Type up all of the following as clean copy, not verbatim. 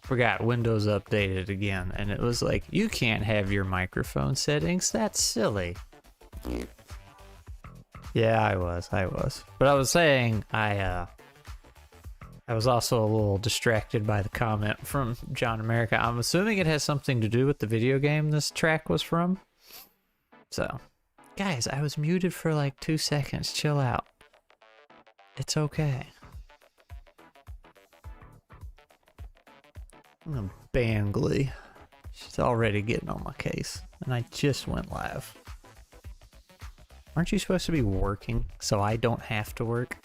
forgot Windows updated again, and it was like, you can't have your microphone settings. That's silly. Yeah, I was. But I was saying, I was also a little distracted by the comment from John America. I'm assuming it has something to do with the video game this track was from. So, guys, I was muted for like 2 seconds. Chill out. It's okay. I'm gonna ban Glee. She's already getting on my case, and I just went live. Aren't you supposed to be working so I don't have to work?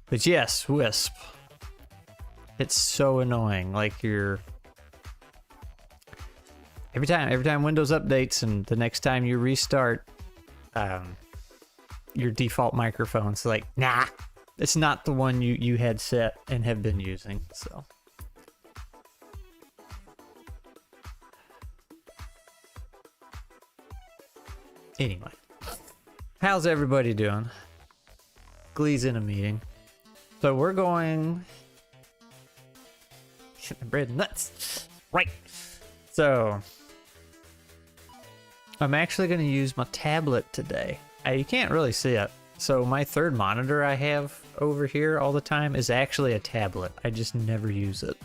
But yes, Wisp. It's so annoying. Like you're every time Windows updates and the next time you restart, your default microphone's like, nah, it's not the one you had set and have been using. So. Anyway, how's everybody doing? Glee's in a meeting. So we're going... bread and nuts. Right. So, I'm actually going to use my tablet today. You can't really see it. So my third monitor I have over here all the time is actually a tablet. I just never use it.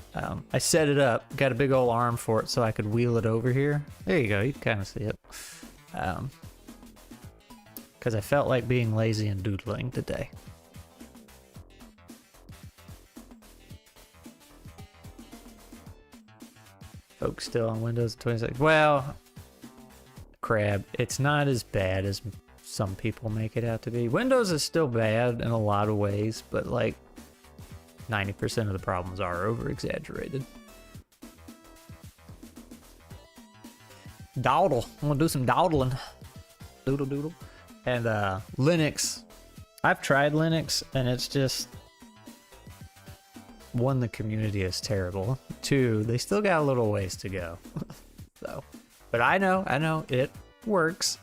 I set it up, got a big old arm for it so I could wheel it over here. There you go, you can kind of see it. Because I felt like being lazy and doodling today. Folks still on Windows 26. Well, crab, it's not as bad as some people make it out to be. Windows is still bad in a lot of ways, but like 90% of the problems are over-exaggerated. Dawdle. I'm gonna do some dawdling. Doodle doodle. And Linux, I've tried Linux and it's just, one, the community is terrible. Two, they still got a little ways to go. So, but I know it works,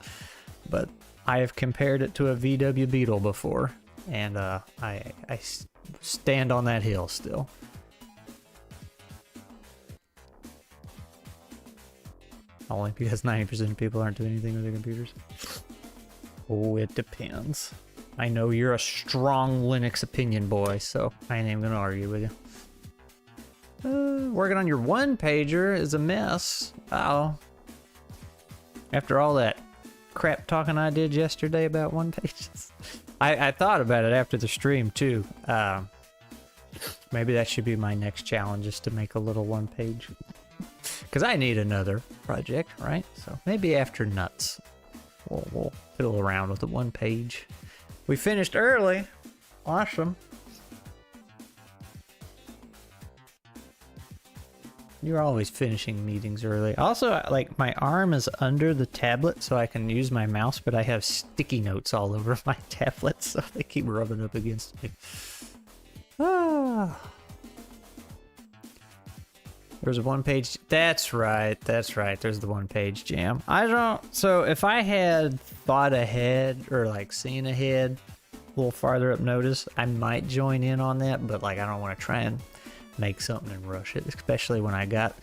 but I have compared it to a VW Beetle before, and I stand on that hill still. Only because 90% of people aren't doing anything with their computers. Oh, it depends. I know you're a strong Linux opinion boy, so I ain't even gonna argue with you. Working on your one-pager is a mess. Uh-oh. After all that crap talking I did yesterday about one-pages. I thought about it after the stream, too. Maybe that should be my next challenge, is to make a little one-page. Because I need another project, right? So maybe after Nuts. We'll fiddle around with the one page. We finished early. Awesome. You're always finishing meetings early. Also, like, my arm is under the tablet so I can use my mouse, but I have sticky notes all over my tablet, so they keep rubbing up against me. Ah. There's a one-page... That's right. There's the one-page jam. So if I had thought ahead or, like, seen ahead a little farther up notice, I might join in on that, but, like, I don't want to try and make something and rush it, especially when I got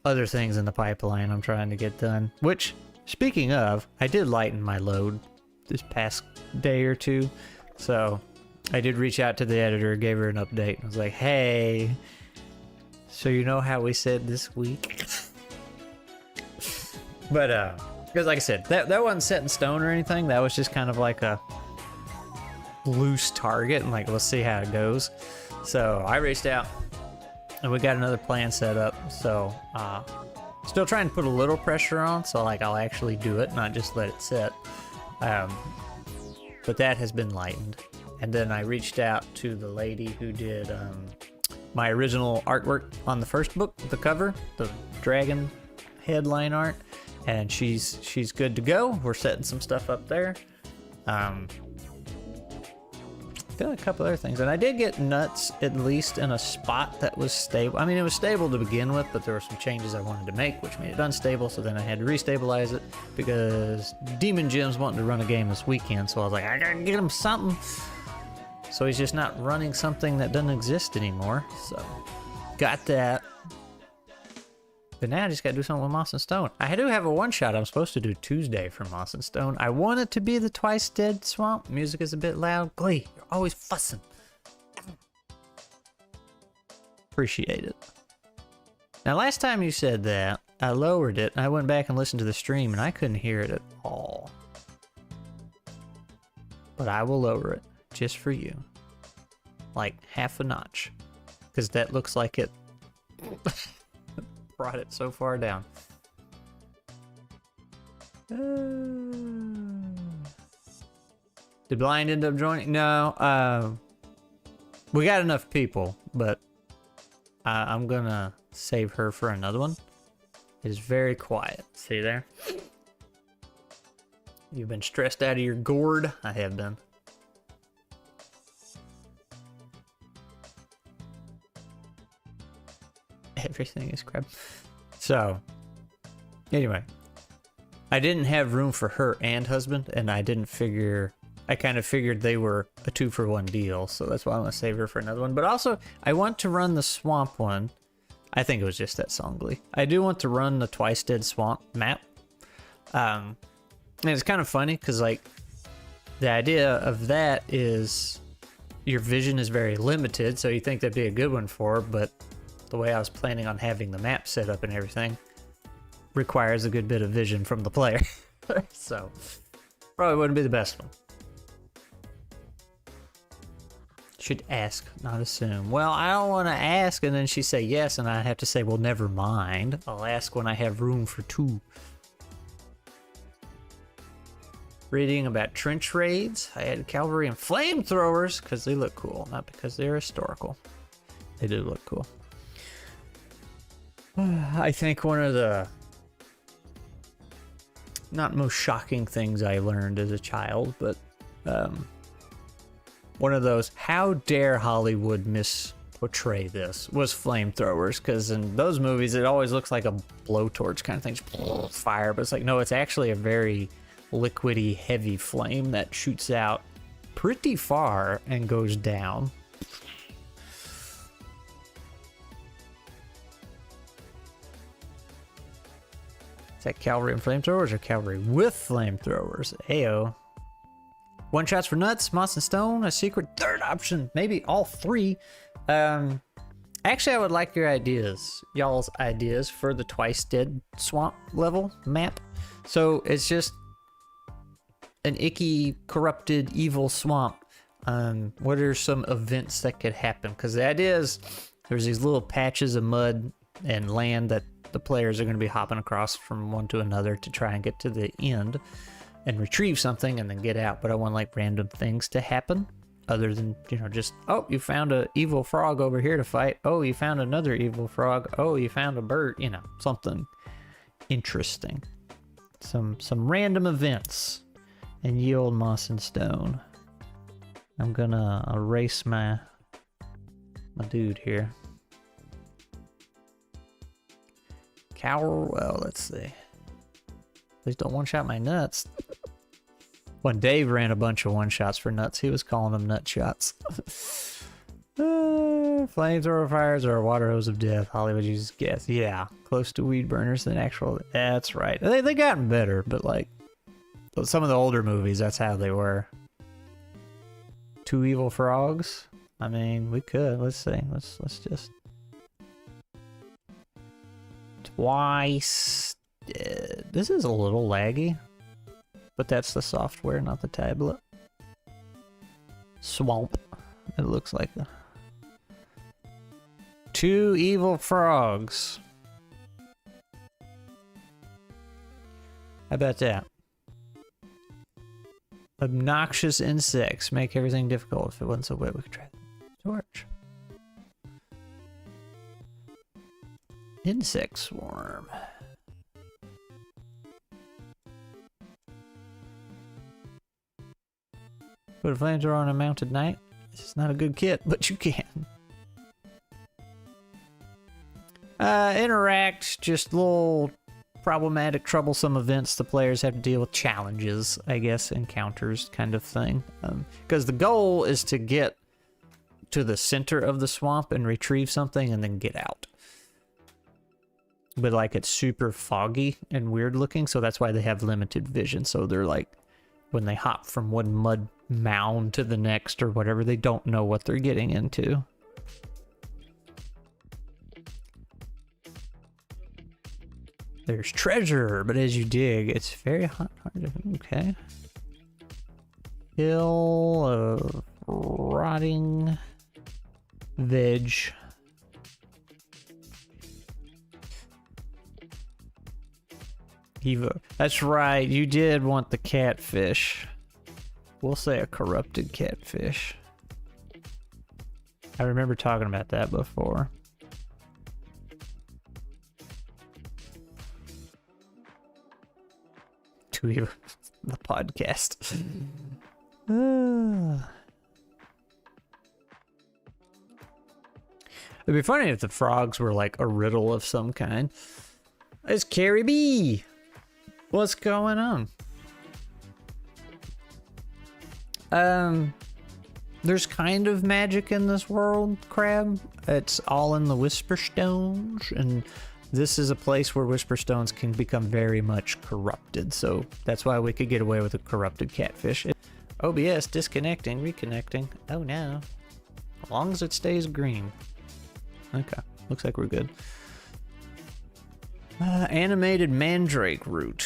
other things in the pipeline I'm trying to get done. Which, speaking of, I did lighten my load this past day or two, so I did reach out to the editor, gave her an update, and I was like, hey... So you know how we said this week? But, because like I said, that wasn't set in stone or anything. That was just kind of like a loose target, and like, let's see how it goes. So I reached out, and we got another plan set up. So, still trying to put a little pressure on, so like I'll actually do it, not just let it sit. But that has been lightened. And then I reached out to the lady who did, my original artwork on the first book, the cover, the dragon headline art, and she's good to go. We're setting some stuff up there. Got a couple other things, and I did get Nuts at least in a spot that was stable. I mean, it was stable to begin with, but there were some changes I wanted to make, which made it unstable. So then I had to restabilize it because Demon Jim's wanting to run a game this weekend. So I was like, I gotta get him something. So he's just not running something that doesn't exist anymore. So Got that. But now I just gotta do something with Moss and Stone. I do have a one-shot I'm supposed to do Tuesday for Moss and Stone. I want it to be the Twice Dead Swamp. Music is a bit loud. Glee, you're always fussing. Appreciate it. Now, last time you said that, I lowered it, and I went back and listened to the stream, and I couldn't hear it at all. But I will lower it, just for you. Like, half a notch. Because that looks like it brought it so far down. Did Blind end up joining? No, we got enough people, but I'm gonna save her for another one. It is very quiet. See there? You've been stressed out of your gourd. I have been. Everything is crap. So, anyway, I didn't have room for her and husband, and I didn't figure. I kind of figured they were a 2-for-1 deal, so that's why I'm gonna save her for another one. But also, I want to run the swamp one. I think it was just that song, Glee. I do want to run the Twice Dead Swamp map. And it's kind of funny because, like, the idea of that is your vision is very limited, so you think that'd be a good one for her, but the way I was planning on having the map set up and everything requires a good bit of vision from the player. So, probably wouldn't be the best one. Should ask, not assume. Well, I don't want to ask and then she say yes, and I have to say, well, never mind. I'll ask when I have room for 2. Reading about trench raids. I had cavalry and flamethrowers because they look cool, not because they're historical. They do look cool. I think one of the not most shocking things I learned as a child, but one of those, how dare Hollywood misportray this, was flamethrowers, because in those movies it always looks like a blowtorch kind of thing, fire, but it's like, no, it's actually a very liquidy, heavy flame that shoots out pretty far and goes down. Is that cavalry and flamethrowers or cavalry with flamethrowers? Ayo. One shots for nuts, Moss and Stone, a secret third option, maybe all 3. Actually, I would like your ideas, y'all's ideas for the Twice Dead Swamp level map. So it's just an icky, corrupted, evil swamp. What are some events that could happen? Because the idea is there's these little patches of mud and land that the players are going to be hopping across from one to another to try and get to the end and retrieve something and then get out. But I want like random things to happen other than, you know, just, oh, you found an evil frog over here to fight. Oh, you found another evil frog. Oh, you found a bird, you know, something interesting. Some random events and yield Moss and Stone. I'm gonna erase my dude here. Cower, well, let's see. Please don't one-shot my nuts. When Dave ran a bunch of one-shots for nuts, he was calling them nut shots. Flamethrower fires or a water hose of death. Hollywood uses gas. Yeah, close to weed burners than actual. That's right. They gotten better, but like some of the older movies, that's how they were. 2 evil frogs. I mean, we could. Let's see. Let's just twice. This is a little laggy, but that's the software, not the tablet. Swamp. It looks like the 2 evil frogs. How about that? Obnoxious insects make everything difficult. If it wasn't so wet, we could try the torch. Insect swarm. Put a flamethrower on a mounted knight. This is not a good kit, but you can. Interact, just little problematic, troublesome events the players have to deal with. Challenges, I guess, encounters kind of thing. Because the goal is to get to the center of the swamp and retrieve something and then get out. But like it's super foggy and weird looking, so that's why they have limited vision. So they're like, when they hop from one mud mound to the next or whatever, they don't know what they're getting into. There's treasure, but as you dig, it's very hard to... Okay. Hill of rotting veg. Eva. That's right, you did want the catfish. We'll say a corrupted catfish. I remember talking about that before. To the podcast. It'd be funny if the frogs were like a riddle of some kind. It's Carrie B. What's going on? There's kind of magic in this world, Crab. It's all in the Whisper Stones, and this is a place where Whisper Stones can become very much corrupted, so that's why we could get away with a corrupted catfish. OBS disconnecting, reconnecting. Oh no. As long as it stays green. Okay, looks like we're good. Animated mandrake root.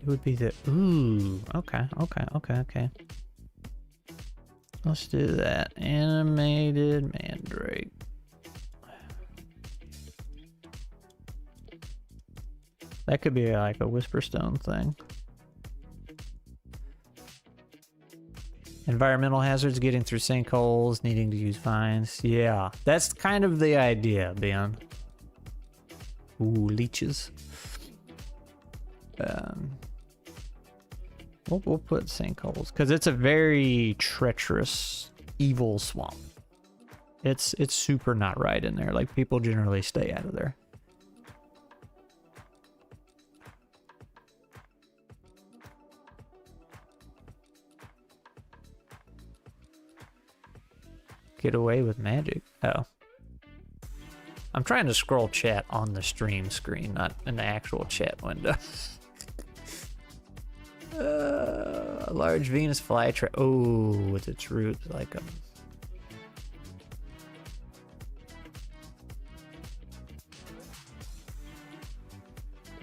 It would be the... Ooh, okay. Let's do that. Animated mandrake. That could be like a Whisperstone thing. Environmental hazards, getting through sinkholes, needing to use vines. Yeah, that's kind of the idea, Ben. Ooh, leeches. We'll put sinkholes because it's a very treacherous, evil swamp. It's super not right in there. Like, people generally stay out of there. Get away with magic. Oh. I'm trying to scroll chat on the stream screen, not in the actual chat window. A large Venus flytrap. Oh, with its roots like a...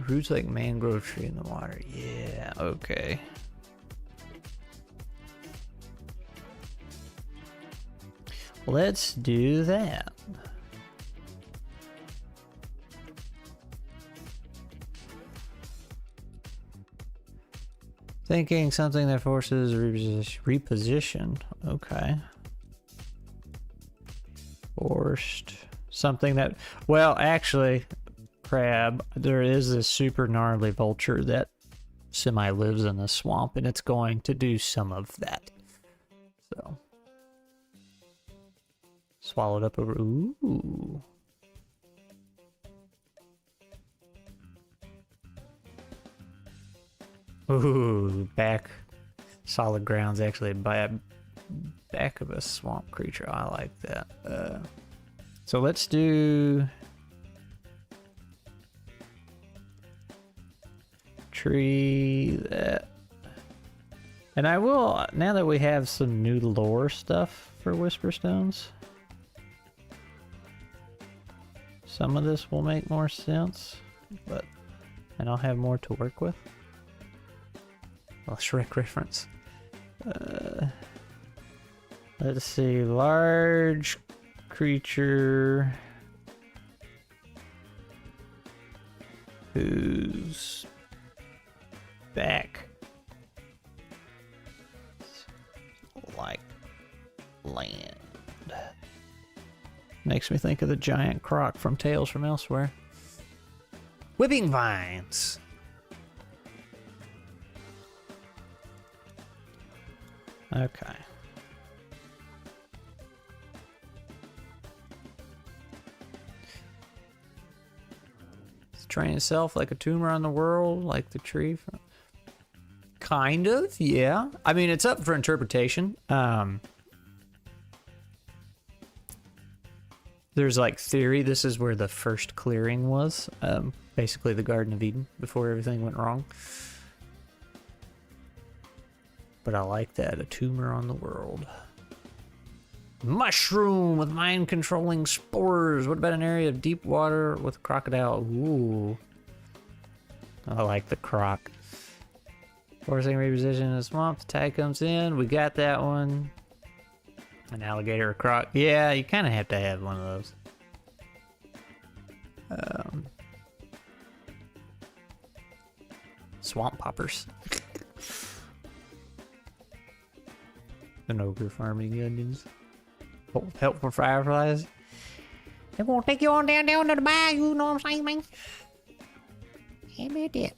Roots like mangrove tree in the water. Yeah, okay. Let's do that. Thinking something that forces reposition. Okay. Forced. Something that... Well, actually, Crab, there is this super gnarly vulture that semi-lives in the swamp, and it's going to do some of that. So... Swallowed up over... Ooh. Ooh, back. Solid ground's actually by a back of a swamp creature. I like that. So let's do... Tree that. And I will, now that we have some new lore stuff for Whisperstones, some of this will make more sense, but and I'll have more to work with. Well, Shrek reference. Let's see, large creature whose back like land. Makes me think of the giant croc from Tales from Elsewhere. Whipping vines. Okay. It's train itself like a tumor on the world, like the tree. Kind of, yeah. I mean, it's up for interpretation. There's like theory this is where the first clearing was. Basically the Garden of Eden before everything went wrong. But I like that. A tumor on the world. Mushroom with mind-controlling spores. What about an area of deep water with crocodile? Ooh. I like the croc. Forcing reposition in the swamp. The tide comes in. We got that one. An alligator or croc. Yeah, you kind of have to have one of those. Swamp poppers. An ogre farming onions. Oh, help for fireflies. They're gonna take you on down to the bayou, you know what I'm saying, man? How about that?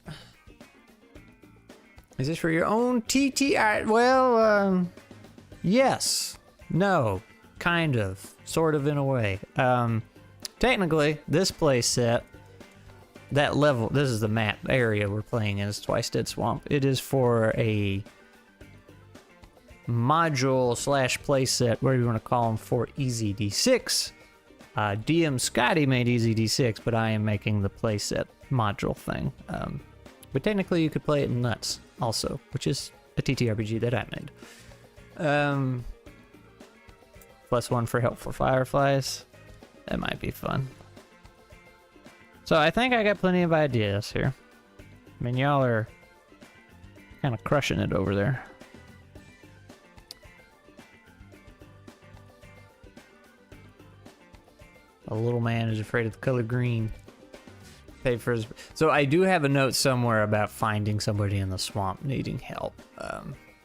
Is this for your own TTR? Well, yes. No. Kind of. Sort of in a way. Technically, this play set, that level, this is the map area we're playing in, is Twice Dead Swamp. It is for a module slash playset, whatever you want to call them, for Easy D6. DM Scotty made Easy D6, but I am making the playset module thing. But technically you could play it in Nuts also, which is a TTRPG that I made. +1 for help for fireflies. That might be fun. So I think I got plenty of ideas here. I mean, y'all are kind of crushing it over there. A little man is afraid of the color green. Pay for his... So I do have a note somewhere about finding somebody in the swamp needing help.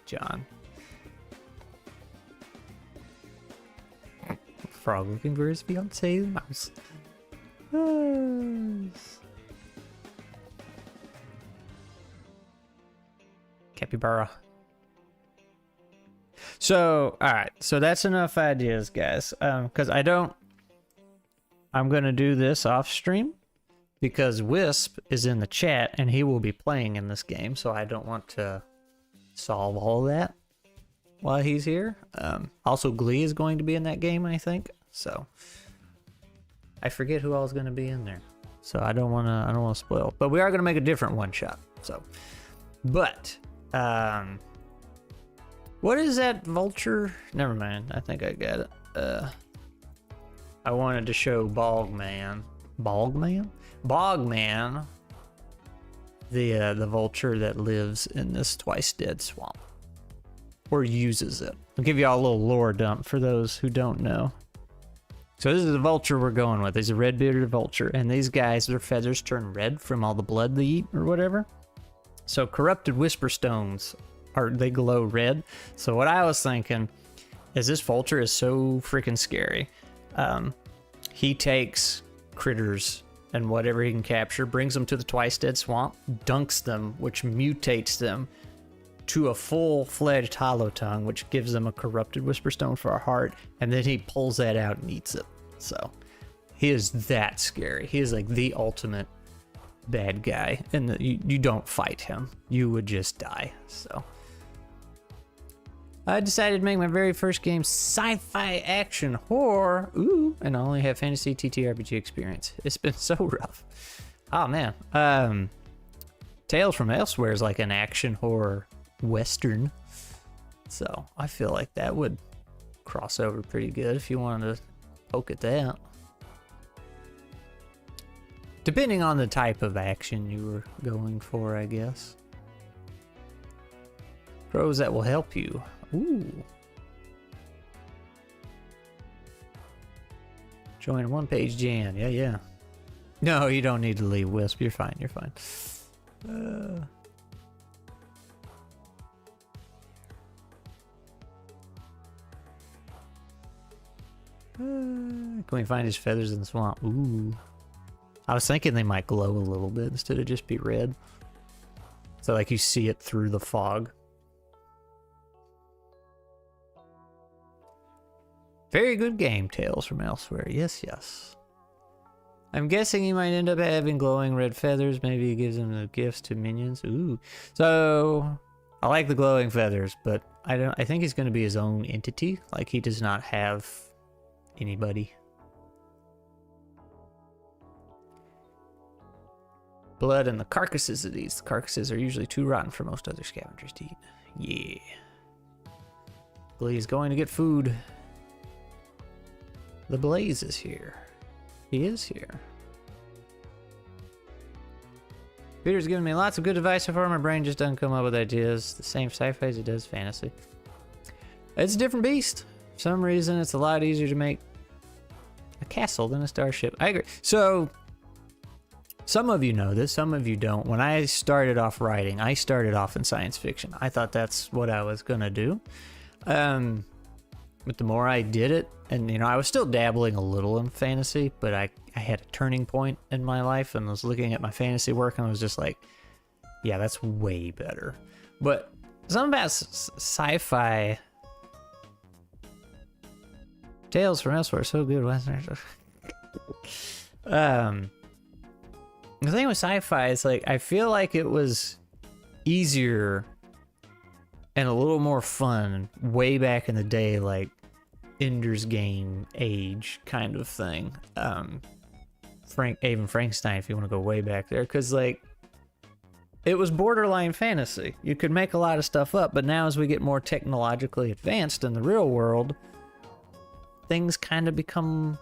John. Frog looking for his fiancee's mouse. Capybara. So, alright. So that's enough ideas, guys. Because I'm going to do this off stream because Wisp is in the chat and he will be playing in this game. So I don't want to solve all that while he's here. Also, Glee is going to be in that game, I think. So I forget who all is going to be in there. So I don't want to spoil. But we are going to make a different one shot. So, but what is that vulture? Never mind. I think I got it. I wanted to show Bogman, the vulture that lives in this Twice Dead Swamp, or uses it. I'll give you all a little lore dump for those who don't know. So this is the vulture we're going with. He's a red-bearded vulture, and these guys, their feathers turn red from all the blood they eat or whatever. So corrupted whisper stones they glow red. So what I was thinking is this vulture is so freaking scary. He takes critters and whatever he can capture, brings them to the Twice Dead Swamp, dunks them, which mutates them to a full-fledged hollow tongue, which gives them a corrupted whisperstone for a heart, and then he pulls that out and eats it. So he is that scary. He is like the ultimate bad guy, and you don't fight him. You would just die. So I decided to make my very first game sci-fi action horror. Ooh, and I only have fantasy TTRPG experience. It's been so rough. Oh man. Tales from Elsewhere is like an action horror western. So I feel like that would cross over pretty good if you wanted to poke at that. Depending on the type of action you were going for, I guess. Pros that will help you. Ooh. Join a one-page jam. Yeah. No, you don't need to leave, Wisp. You're fine. Can we find his feathers in the swamp? Ooh. I was thinking they might glow a little bit instead of just be red. So like you see it through the fog. Very good game, Tales from Elsewhere. Yes. I'm guessing he might end up having glowing red feathers. Maybe he gives them the gifts to minions. Ooh. So I like the glowing feathers, but I think he's going to be his own entity. Like he does not have anybody. Blood and the carcasses of these. The carcasses are usually too rotten for most other scavengers to eat. Yeah. Blaze going to get food. The Blaze is here. He is here. Peter's giving me lots of good advice so far. My brain just doesn't come up with ideas. The same sci-fi as it does fantasy. It's a different beast. For some reason, it's a lot easier to make a castle than a starship. I agree. So, some of you know this, some of you don't. When I started off writing, I started off in science fiction. I thought that's what I was gonna do. But the more I did it, and you know, I was still dabbling a little in fantasy, but I had a turning point in my life and was looking at my fantasy work and I was just like, yeah, that's way better. But something about sci-fi, Tales from Elsewhere are so good, wasn't it? The thing with sci-fi is like, I feel like it was easier and a little more fun way back in the day, like Ender's Game age kind of thing. Even Frankenstein, if you want to go way back there, because like it was borderline fantasy. You could make a lot of stuff up, but now as we get more technologically advanced in the real world, things kind of become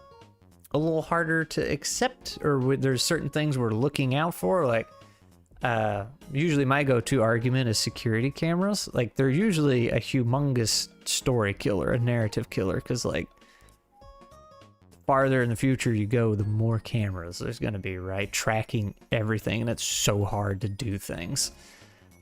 a little harder to accept, or there's certain things we're looking out for. Like usually my go-to argument is security cameras. Like they're usually a humongous story killer, a narrative killer, because like farther in the future you go, the more cameras there's going to be, right? Tracking everything, and it's so hard to do things.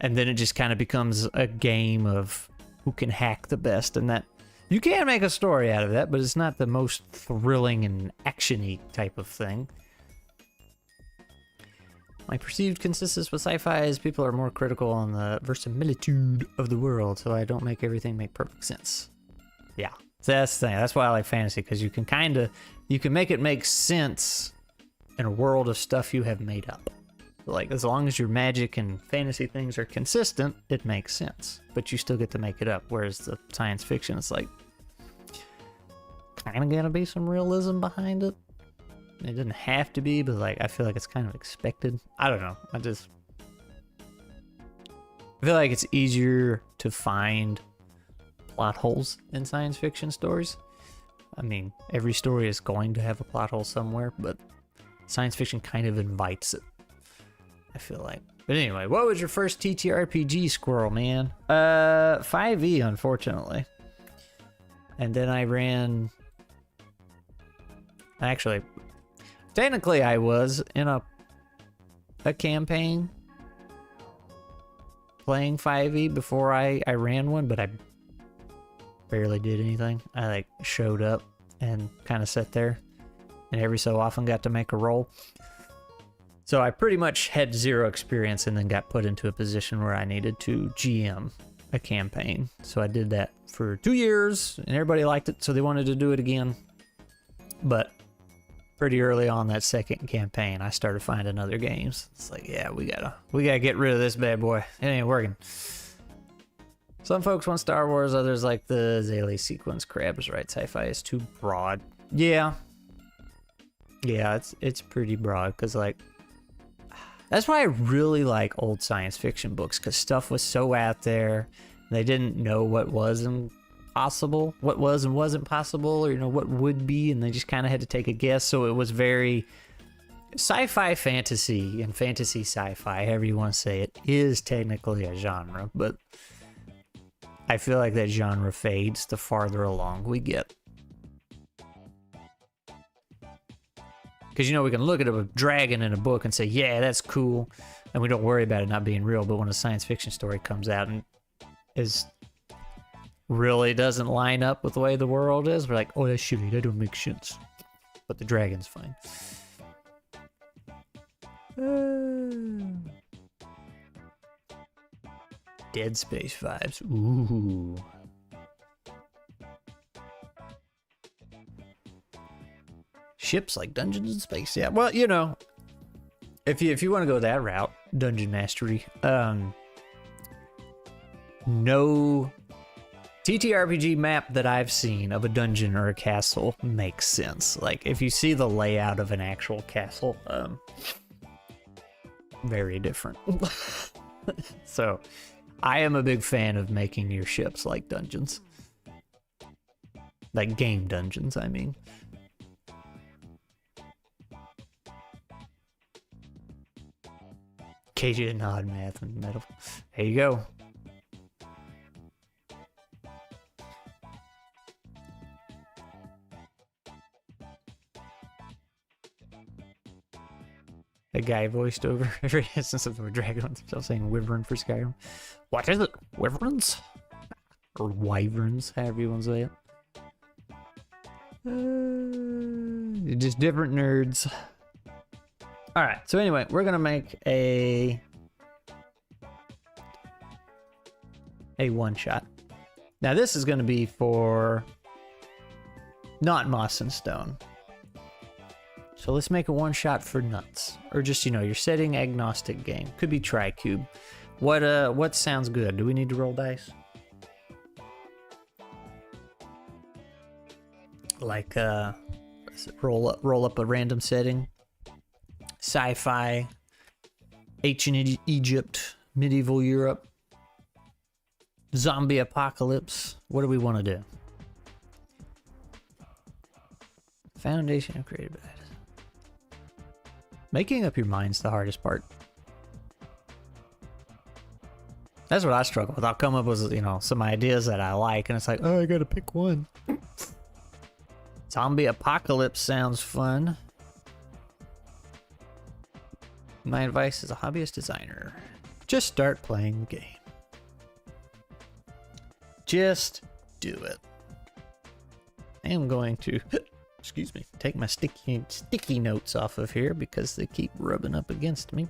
And then it just kind of becomes a game of who can hack the best, and that you can make a story out of that, but it's not the most thrilling and action-y type of thing. My perceived consensus with sci-fi is people are more critical on the verisimilitude of the world, so I don't make everything make perfect sense. Yeah, so that's the thing. That's why I like fantasy, because you can make it make sense in a world of stuff you have made up. Like, as long as your magic and fantasy things are consistent, it makes sense. But you still get to make it up, whereas the science fiction, it's like, kind of gotta be some realism behind it. It doesn't have to be, but like, I feel like it's kind of expected. I don't know. I feel like it's easier to find plot holes in science fiction stories. I mean, every story is going to have a plot hole somewhere, but science fiction kind of invites it, I feel like. But anyway, what was your first ttrpg, Squirrel, man? 5e, unfortunately. And then I ran... Actually, technically I was in a campaign playing 5e before I ran one, but I barely did anything. I like showed up and kind of sat there and every so often got to make a roll. So I pretty much had zero experience and then got put into a position where I needed to GM a campaign. So I did that for 2 years and everybody liked it, so they wanted to do it again. But pretty early on that second campaign, I started finding other games. It's like, yeah, we gotta get rid of this bad boy. It ain't working. Some folks want Star Wars, others like the Zaylee sequence crabs, right? Sci-fi is too broad. Yeah. Yeah, it's pretty broad, because like, that's why I really like old science fiction books, because stuff was so out there. They didn't know what was impossible, what was and wasn't possible, or, you know, what would be, and they just kind of had to take a guess. So it was very sci-fi fantasy, and fantasy sci-fi, however you want to say it, is technically a genre, but I feel like that genre fades the farther along we get. Because, you know, we can look at a dragon in a book and say, yeah, that's cool, and we don't worry about it not being real. But when a science fiction story comes out and really doesn't line up with the way the world is, we're like, oh, that's shitty, that don't make sense. But the dragon's fine. Dead Space vibes. Ooh. Ships like dungeons in space. Yeah, well, you know, if you want to go that route, dungeon mastery. No TTRPG map that I've seen of a dungeon or a castle makes sense. Like, if you see the layout of an actual castle, very different. So I am a big fan of making your ships like dungeons. Like game dungeons, I mean. KJ and Nod Math and Metal. There you go. A guy voiced over every instance of the dragon himself saying wyvern for Skyrim. What is it? Wyverns? Or wyverns, however you want to say it. Just different nerds. Alright, so anyway, we're gonna make a one-shot. Now this is gonna be for not moss and stone. So let's make a one-shot for nuts. Or just, you know, your setting agnostic game. Could be Tricube. What sounds good? Do we need to roll dice? Like, roll up a random setting. Sci-fi. Ancient Egypt. Medieval Europe. Zombie apocalypse. What do we want to do? Foundation of creative bad. Making up your mind's the hardest part. That's what I struggle with. I'll come up with, you know, some ideas that I like, and it's like, oh, I gotta pick one. Zombie apocalypse sounds fun. My advice as a hobbyist designer, just start playing the game. Just do it. I am going to... excuse me, take my sticky notes off of here because they keep rubbing up against me.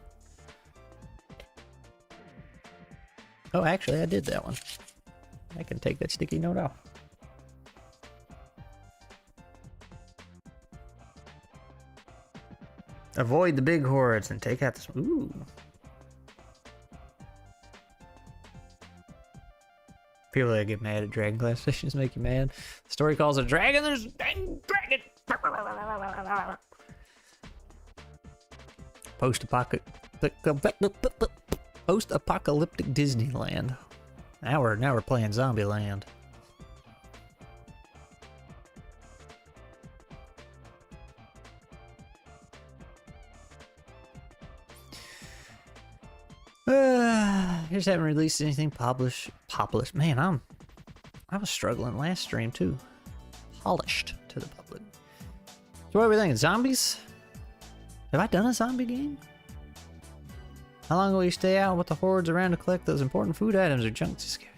Oh, actually, I did that one. I can take that sticky note off. Avoid the big hordes and take out this. Ooh. People that get mad at Dragon Class Sessions make you mad. The story calls a dragon, there's a dang dragon! Post-apocalyptic Disneyland. Now we're playing Zombie Land. Just haven't released anything polished. Man, I was struggling last stream too. Polished to the public. So what are we thinking? Zombies? Have I done a zombie game? How long will you stay out with the hordes around to collect those important food items or junk to scare?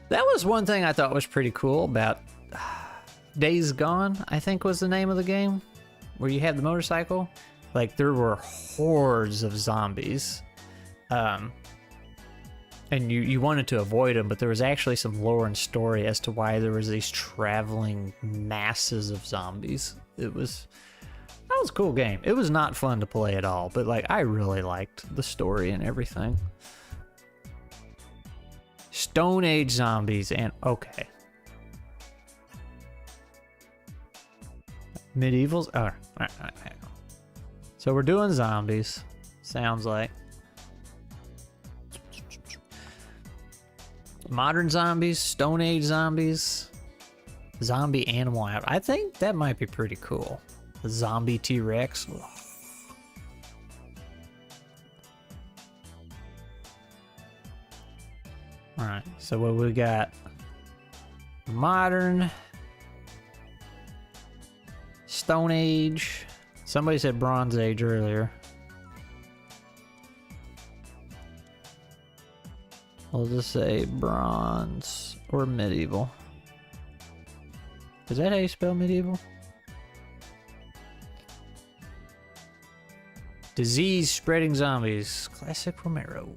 That was one thing I thought was pretty cool about Days Gone, I think was the name of the game, where you had the motorcycle. Like, there were hordes of zombies. And you wanted to avoid them, but there was actually some lore and story as to why there was these traveling masses of zombies. That was a cool game. It was not fun to play at all, but like I really liked the story and everything. Stone Age zombies and okay. Medievals. Oh, all right. So we're doing zombies. Sounds like. Modern zombies, Stone Age zombies, zombie animal out. I think that might be pretty cool. The zombie T-Rex. Alright, so what we got? Modern, Stone Age. Somebody said Bronze Age earlier. I'll just say bronze or medieval. Is that how you spell medieval? Disease spreading zombies. Classic Romero.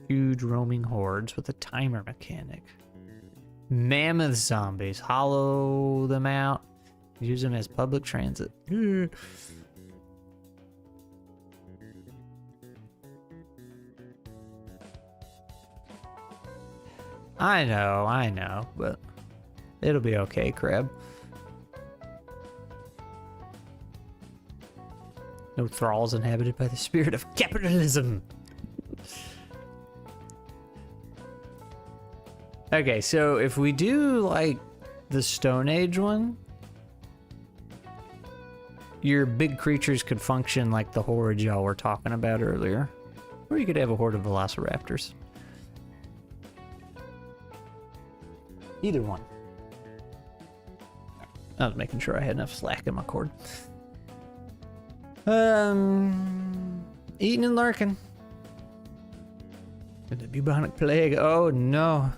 Huge roaming hordes with a timer mechanic. Mammoth zombies. Hollow them out. Use them as public transit. I know, but it'll be okay, Crab. No thralls inhabited by the spirit of capitalism. Okay, so if we do like the Stone Age one, your big creatures could function like the horde y'all were talking about earlier. Or you could have a horde of velociraptors. Either one. I was making sure I had enough slack in my cord. Eating and lurking. The bubonic plague. Oh no.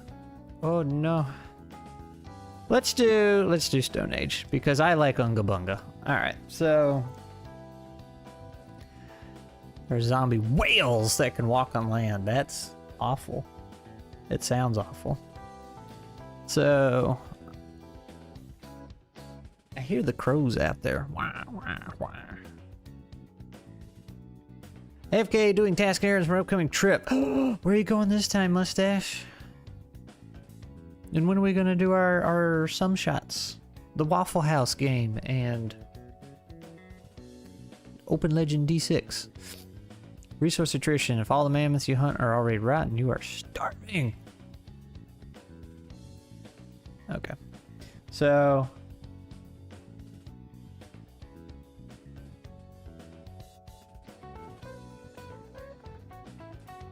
Oh no. Let's do Stone Age because I like Unga Bunga. Alright, so there's zombie whales that can walk on land. That's awful. It sounds awful. So I hear the crows out there. Wah, wah, wah. AFK doing task errands for upcoming trip. Where are you going this time, Mustache? And when are we gonna do our sum shots? The Waffle House game and Open Legend D6. Resource attrition. If all the mammoths you hunt are already rotten, you are starving. Okay. So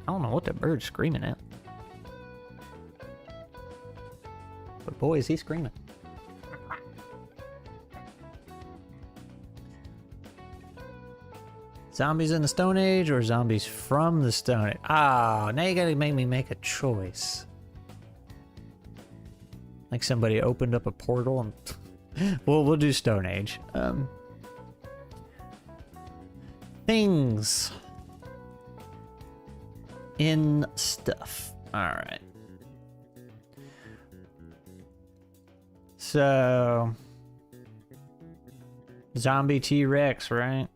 I don't know what that bird's screaming at. But boy, is he screaming. Zombies in the Stone Age or zombies from the Stone Age? Ah, now you gotta make me make a choice. Like somebody opened up a portal and... we'll do Stone Age. Things. In stuff. Alright. So... Zombie T-Rex, right?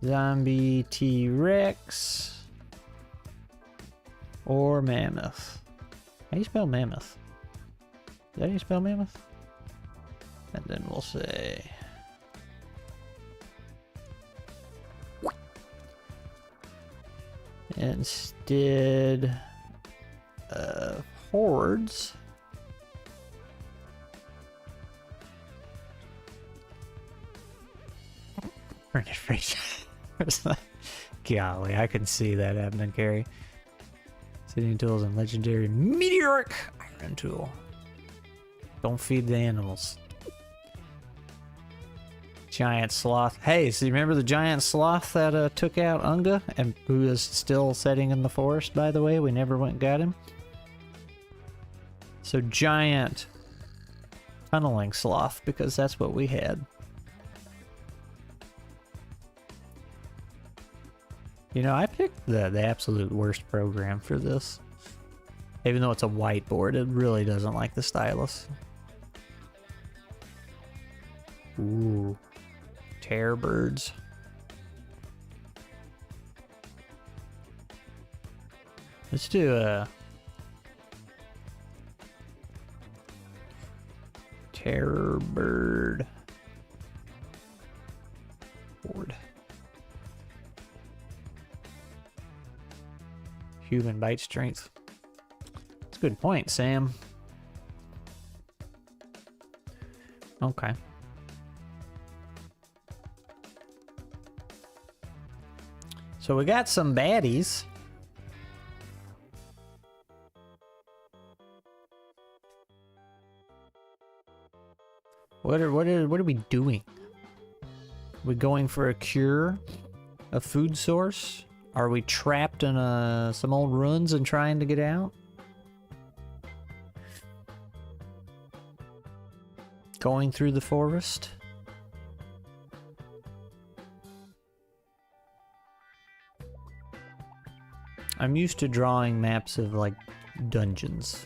Zombie T-Rex. Or mammoth. How do you spell mammoth? Is that how you spell mammoth? And then we'll say... instead of hordes, golly, I can see that happening, Carrie. Sitting tools and legendary meteoric iron tool. Don't feed the animals. Giant sloth. Hey, so you remember the giant sloth that took out Unga and who is still setting in the forest, by the way? We never went and got him. So giant tunneling sloth, because that's what we had. You know, I picked the absolute worst program for this. Even though it's a whiteboard, it really doesn't like the stylus. Ooh. Terror birds. Let's do a terror bird board. Human bite strength. That's a good point, Sam. Okay. So we got some baddies. What are we doing? We going for a cure? A food source? Are we trapped in some old ruins and trying to get out? Going through the forest? I'm used to drawing maps of, like, dungeons.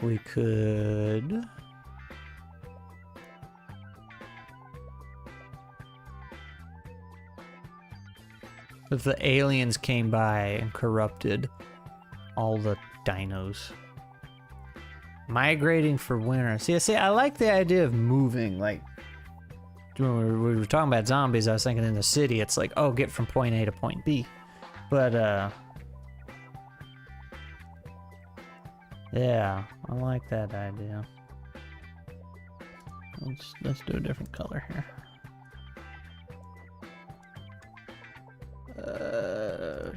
We could... If the aliens came by and corrupted all the dinos. Migrating for winter. See, I like the idea of moving. Like, when we were talking about zombies, I was thinking in the city, it's like, oh, get from point A to point B. But, yeah, I like that idea. Let's do a different color here.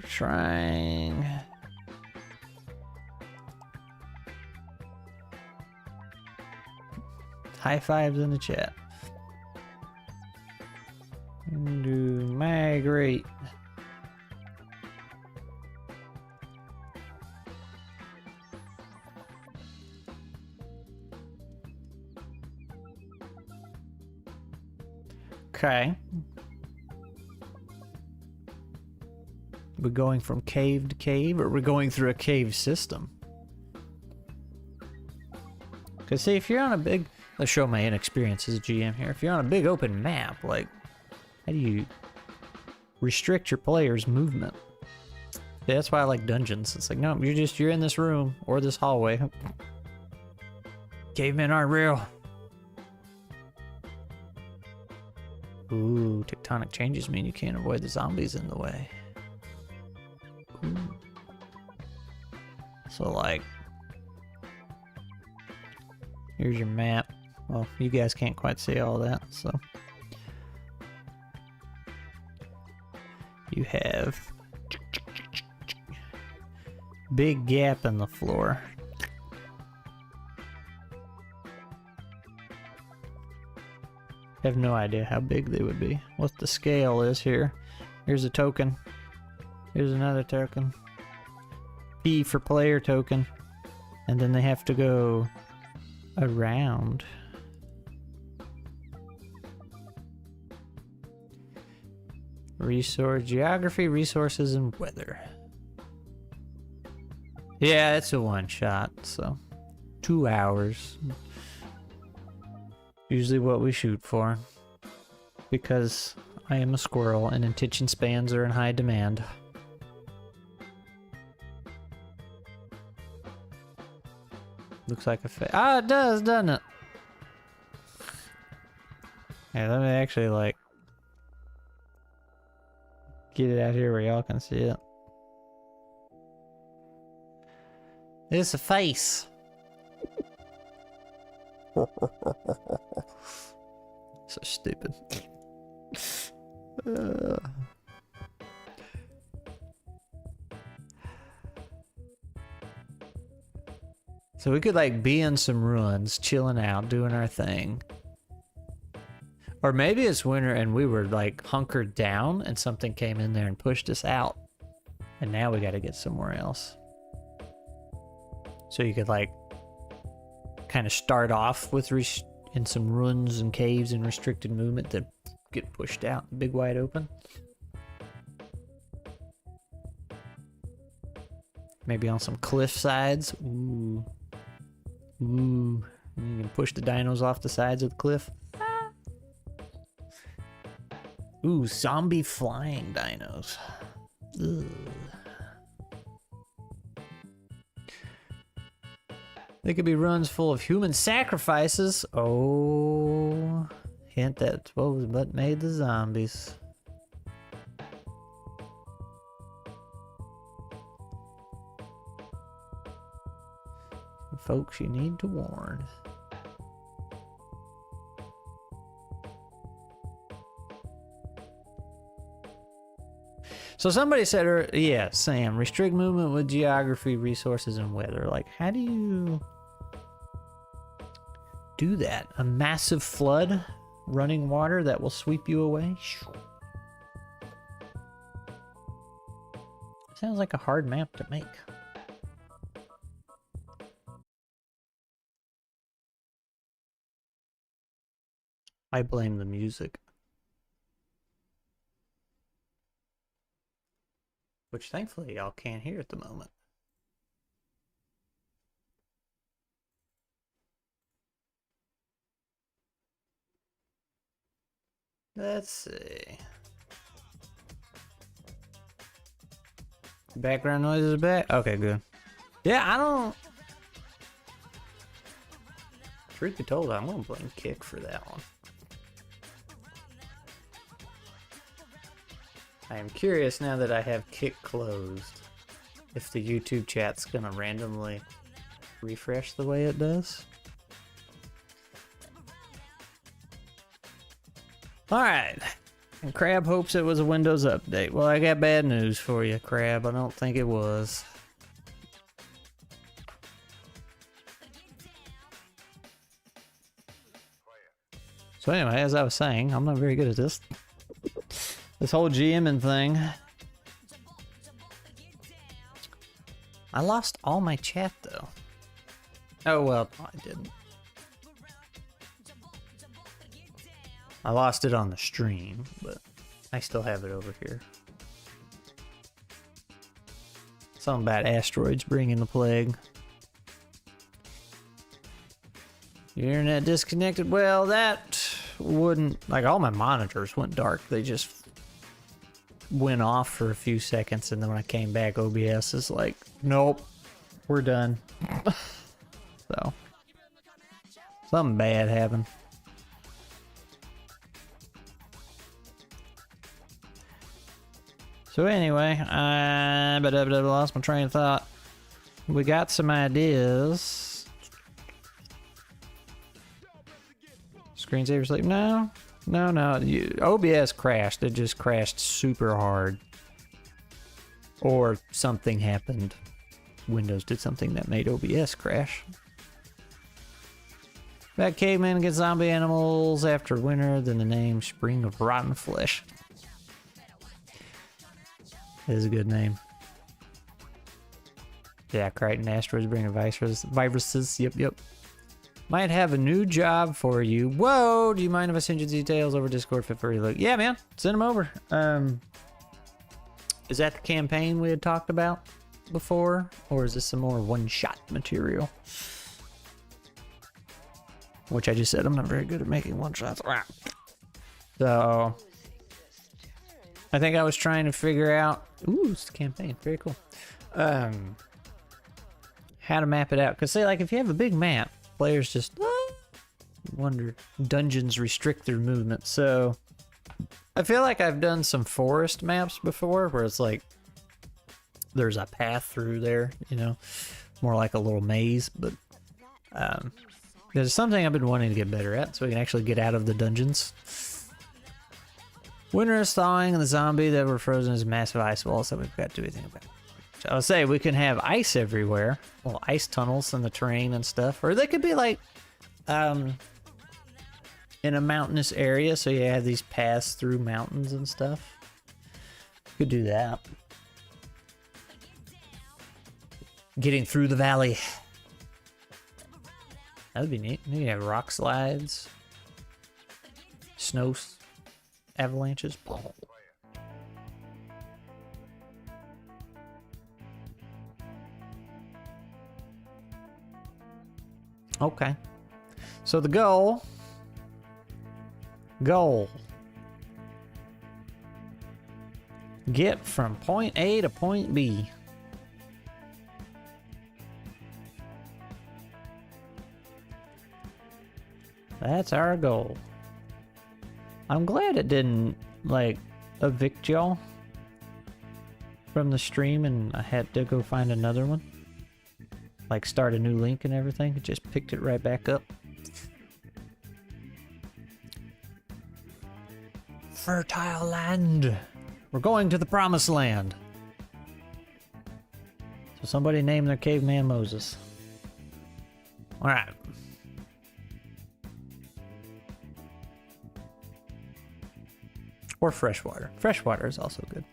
Trying. High fives in the chat. Do migrate. Okay. We're going from cave to cave, or we're going through a cave system? Because, see, if you're on a big... Let's show my inexperience as a GM here. If you're on a big open map, like, how do you restrict your players' movement? Yeah, that's why I like dungeons. It's like, no, you're in this room or this hallway. Cavemen aren't real. Ooh, tectonic changes mean you can't avoid the zombies in the way. Ooh. So, like, here's your map. Well, you guys can't quite see all that, so. You have big gap in the floor. I have no idea how big they would be. What the scale is here. Here's a token. Here's another token. P for player token. And then they have to go around. Resource, geography, resources, and weather. Yeah, it's a one shot, so 2 hours. Usually what we shoot for. Because I am a squirrel and attention spans are in high demand. Looks like a ah, it does, doesn't it? Yeah, let me actually, like, get it out here where y'all can see it. It's a face. So stupid. So we could, like, be in some ruins, chilling out, doing our thing. Or maybe it's winter and we were, like, hunkered down and something came in there and pushed us out. And now we gotta get somewhere else. So you could, like, kind of start off with in some ruins and caves and restricted movement, then get pushed out, big wide open. Maybe on some cliff sides. Ooh. Ooh. You can push the dinos off the sides of the cliff. Ooh, zombie flying dinos. Ugh. They could be runs full of human sacrifices. Oh, hint that what was what made the zombies. Folks, you need to warn. So somebody said, yeah, Sam, restrict movement with geography, resources, and weather. Like, how do you do that? A massive flood, running water that will sweep you away? Sounds like a hard map to make. I blame the music. Which thankfully y'all can't hear at the moment. Let's see. Background noises are back? Okay, good. Yeah, I don't... Truth be told, I'm gonna blame Kick for that one. I am curious now that I have Kick closed, if the YouTube chat's gonna randomly refresh the way it does. Alright. And Crab hopes it was a Windows update. Well, I got bad news for you, Crab. I don't think it was. So anyway, as I was saying, I'm not very good at this. This whole GMing thing. I lost all my chat though. Oh well, I didn't. I lost it on the stream, but I still have it over here. Something about asteroids bringing the plague. Your internet disconnected. Well, that wouldn't... Like, all my monitors went dark. They just went off for a few seconds, and then when I came back, OBS is like, nope, we're done. So, something bad happened. So anyway, I lost my train of thought. We got some ideas. Screensaver sleep? No. OBS crashed. It just crashed super hard. Or something happened. Windows did something that made OBS crash. That caveman against zombie animals after winter, then the name Spring of Rotten Flesh. That is a good name. Yeah, Crichton asteroids bringing viruses. Yep. Might have a new job for you. Whoa, do you mind if I send you details over Discord for you look? Yeah, man, send them over. Is that the campaign we had talked about before? Or is this some more one-shot material? Which I just said I'm not very good at making one-shots. So, I think I was trying to figure out... Ooh, it's the campaign. Very cool. How to map it out. Because, say, like, if you have a big map, players just wonder. Dungeons restrict their movement. So, I feel like I've done some forest maps before where it's like there's a path through there, you know, more like a little maze. But there's something I've been wanting to get better at so we can actually get out of the dungeons. Winter is thawing and the zombie that were frozen is massive ice walls that we've got to do anything about. So I'll say we can have ice everywhere, well, ice tunnels in the terrain and stuff, or they could be like in a mountainous area, so you have these paths through mountains and stuff. Could do that. Getting through the valley. That would be neat. You have rock slides, snow avalanches. Okay. So the goal. Get from point A to point B. That's our goal. I'm glad it didn't, like, evict y'all from the stream and I had to go find another one. Like, start a new link and everything. It just picked it right back up. Fertile land. We're going to the promised land. So somebody named their caveman Moses. Alright. Or freshwater. Freshwater is also good.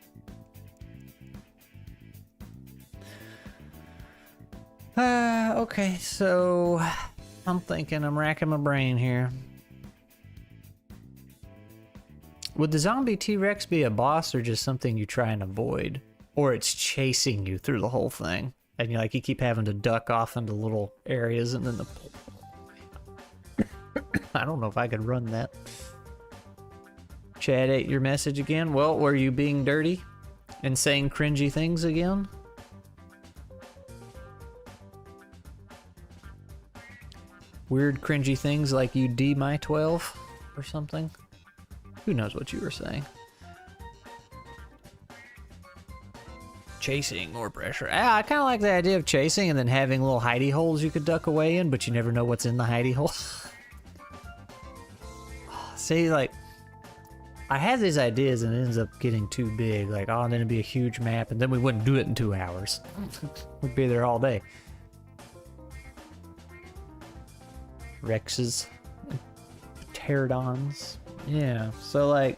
Okay, so I'm thinking, I'm racking my brain here. Would the zombie T-Rex be a boss or just something you try and avoid? Or it's chasing you through the whole thing? And you keep having to duck off into little areas and then the... I don't know if I could run that. Chad ate your message again? Well, were you being dirty? And saying cringy things again? Weird cringy things like you D my 12 or something? Who knows what you were saying? Chasing or pressure. I kind of like the idea of chasing and then having little hidey holes you could duck away in, but you never know what's in the hidey hole. See, like, I had these ideas and it ends up getting too big. Like, oh, then it'd be a huge map, and then we wouldn't do it in 2 hours. We'd be there all day. Rexes. Pterodons. Yeah, so, like,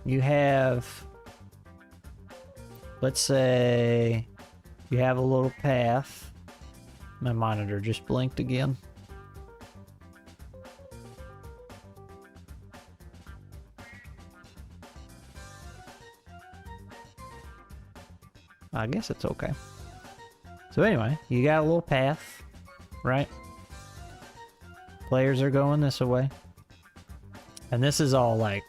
you have... Let's say you have a little path. My monitor just blinked again. I guess it's okay. So anyway, you got a little path, right? Players are going this way. And this is all like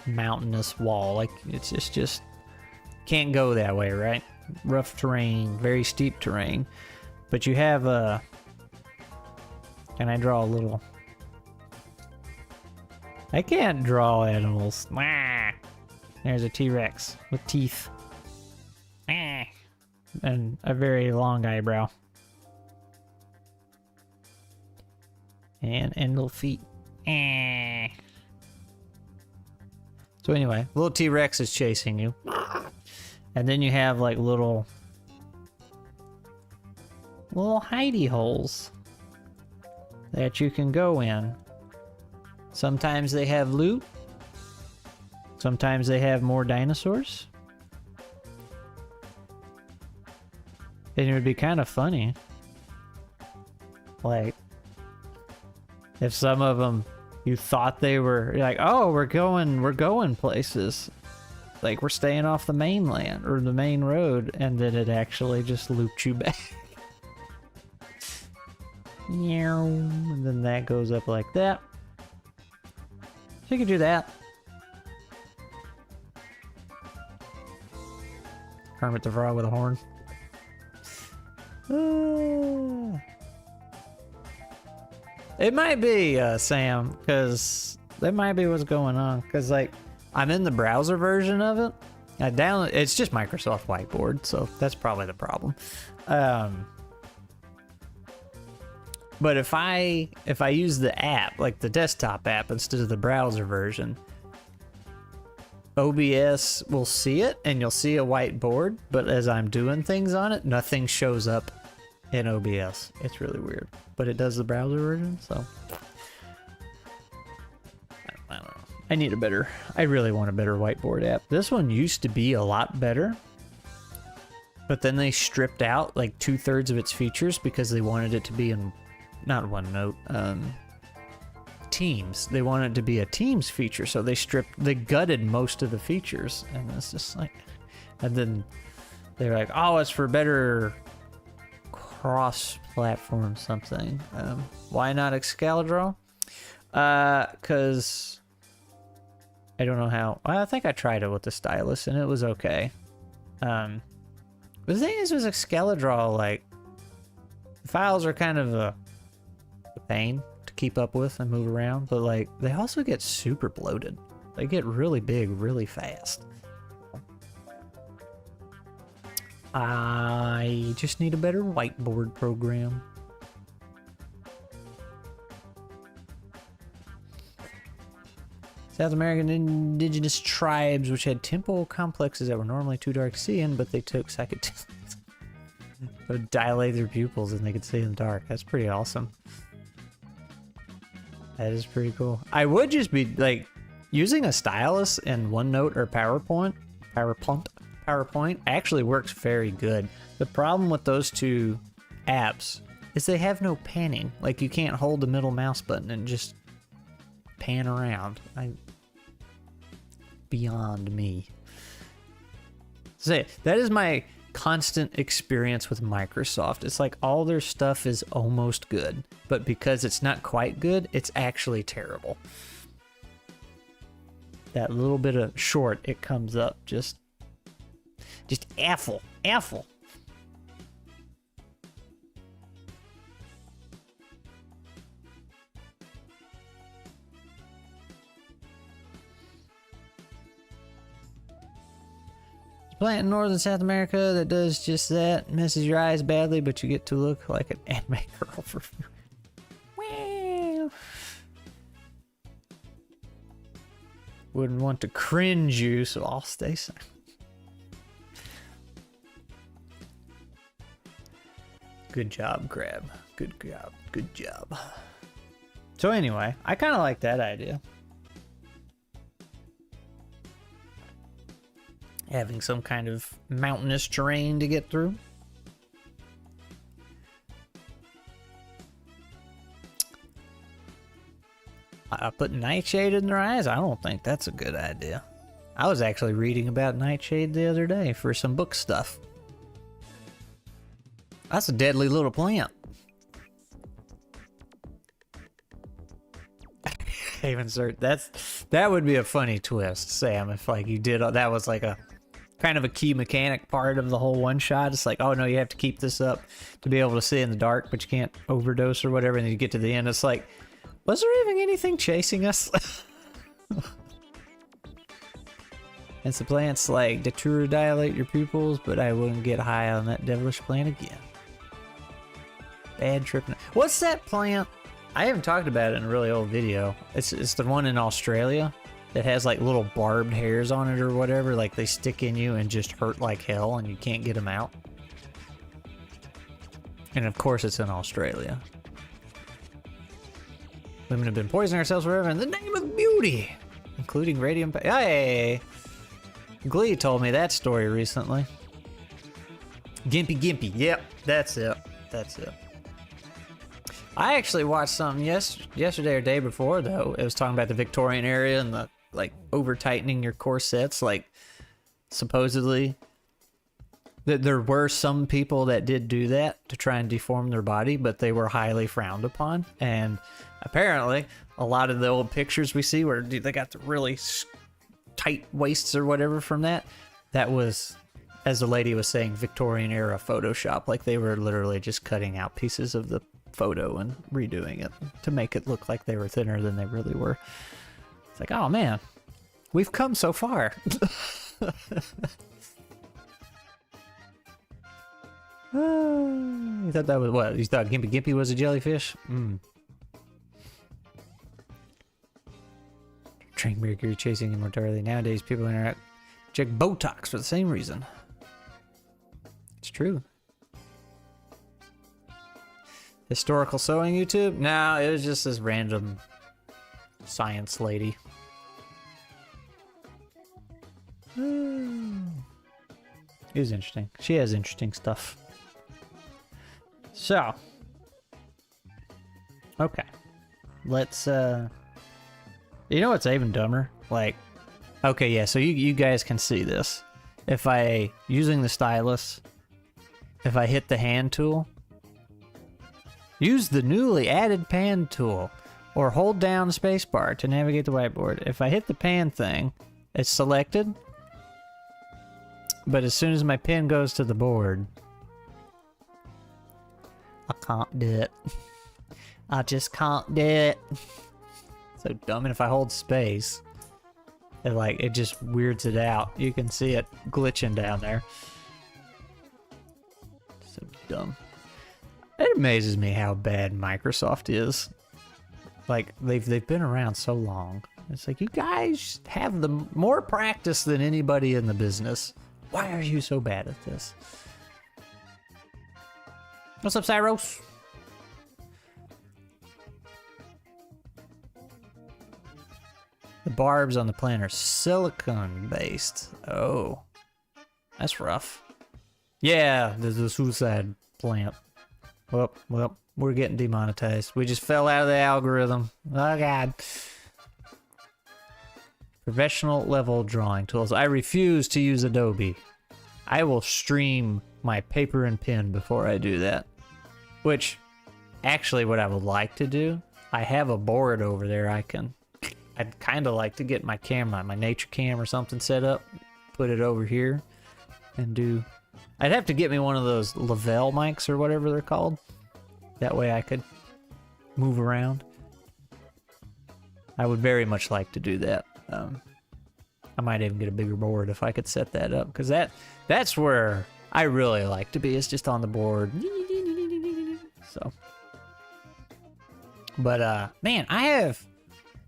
mountainous wall. Like it's just can't go that way, right? Rough terrain, very steep terrain. But you have a... Can I draw a little... I can't draw animals. There's a T-Rex with teeth. And a very long eyebrow. And little feet. So anyway, little T-Rex is chasing you. And then you have like little hidey holes that you can go in. Sometimes they have loot. Sometimes they have more dinosaurs. And it would be kind of funny. Like, if some of them you thought they were like, oh, we're going places. Like, we're staying off the mainland or the main road, and then it actually just looped you back. And then that goes up like that. So you can do that. Kermit the Frog with a horn. It might be, Sam, because that might be what's going on. Because, like, I'm in the browser version of it. It's just Microsoft Whiteboard, so that's probably the problem. But if I use the app, like the desktop app, instead of the browser version, OBS will see it, and you'll see a whiteboard. But as I'm doing things on it, nothing shows up in OBS. It's really weird. But it does the browser version, so... I don't know. I really want a better whiteboard app. This one used to be a lot better, but then they stripped out like 2/3 of its features because they wanted it to be in, not OneNote, Teams. They wanted it to be a Teams feature, so they gutted most of the features, and it's just like, and then they're like, oh, it's for better cross-platform something. Why not Excalibur? Because I don't know how. I think I tried it with the stylus and it was okay. But the thing is with Excalibur, like, the files are kind of a pain to keep up with and move around, but like they also get super bloated. They get really big really fast. I just need a better whiteboard program. South American indigenous tribes which had temple complexes that were normally too dark to see in, but they took psychedelics to dilate their pupils and they could see in the dark. That's pretty awesome. That is pretty cool. I would just be like using a stylus in OneNote or PowerPoint actually works very good. The problem with those two apps is they have no panning. Like, you can't hold the middle mouse button and just pan around. Beyond me. So that is my constant experience with Microsoft. It's like all their stuff is almost good, but because it's not quite good, it's actually terrible. that little bit of short, it comes up just awful. Plant in North and South America that does just that. Messes your eyes badly, but you get to look like an anime girl for free. Wow. Wouldn't want to cringe you, so I'll stay silent. Good job, Crab. Good job. Good job. So anyway, I kind of like that idea. Having some kind of mountainous terrain to get through. Put nightshade in their eyes? I don't think that's a good idea. I was actually reading about nightshade the other day for some book stuff. That's a deadly little plant. That would be a funny twist, Sam, if like you did that was like a kind of a key mechanic part of the whole one shot. It's like, oh no, you have to keep this up to be able to see in the dark, but you can't overdose or whatever, and then you get to the end, it's like, was there even anything chasing us? And the plant's like, Datura dilate your pupils, but I wouldn't get high on that devilish plant again. Bad tripping. What's that plant? I haven't talked about it in a really old video. It's the one in Australia that has like little barbed hairs on it or whatever. Like they stick in you and just hurt like hell and you can't get them out. And of course it's in Australia. Women have been poisoning ourselves forever in the name of beauty, including radium. Hey! Glee told me that story recently. Gimpy. Yep, that's it. I actually watched something yesterday or day before, though. It was talking about the Victorian era and the, like, over-tightening your corsets. Like, supposedly, there were some people that did do that to try and deform their body, but they were highly frowned upon. And apparently, a lot of the old pictures we see where they got the really tight waists or whatever from that was, as the lady was saying, Victorian era Photoshop. Like, they were literally just cutting out pieces of the photo and redoing it to make it look like they were thinner than they really were. It's like, oh man, we've come so far. You thought that was what? You thought Gimpy was a jellyfish? Train Mercury chasing immortality. Nowadays, people check Botox for the same reason. It's true. Historical sewing YouTube? No, it was just this random science lady. It was interesting. She has interesting stuff. So. Okay. Let's, you know what's even dumber? Like, okay, yeah, so you guys can see this. If using the stylus, if I hit the hand tool, use the newly added pan tool, or hold down the spacebar to navigate the whiteboard. If I hit the pan thing, it's selected, but as soon as my pen goes to the board, I can't do it. I just can't do it. So dumb. And if I hold space, it just weirds it out. You can see it glitching down there. So dumb. It amazes me how bad Microsoft is. Like, they've been around so long. It's like, you guys have the more practice than anybody in the business. Why are you so bad at this? What's up, Cyros? The barbs on the plant are silicone based. Oh, that's rough. Yeah, there's the suicide plant. Well, we're getting demonetized. We just fell out of the algorithm. Oh, God. Professional level drawing tools. I refuse to use Adobe. I will stream my paper and pen before I do that. Which, actually, what I would like to do, I have a board over there I can I'd kind of like to get my camera, my nature cam or something set up, put it over here, and do... I'd have to get me one of those Lavelle mics or whatever they're called. That way I could move around. I would very much like to do that. I might even get a bigger board if I could set that up, because that's where I really like to be. It's just on the board. So, but man, I have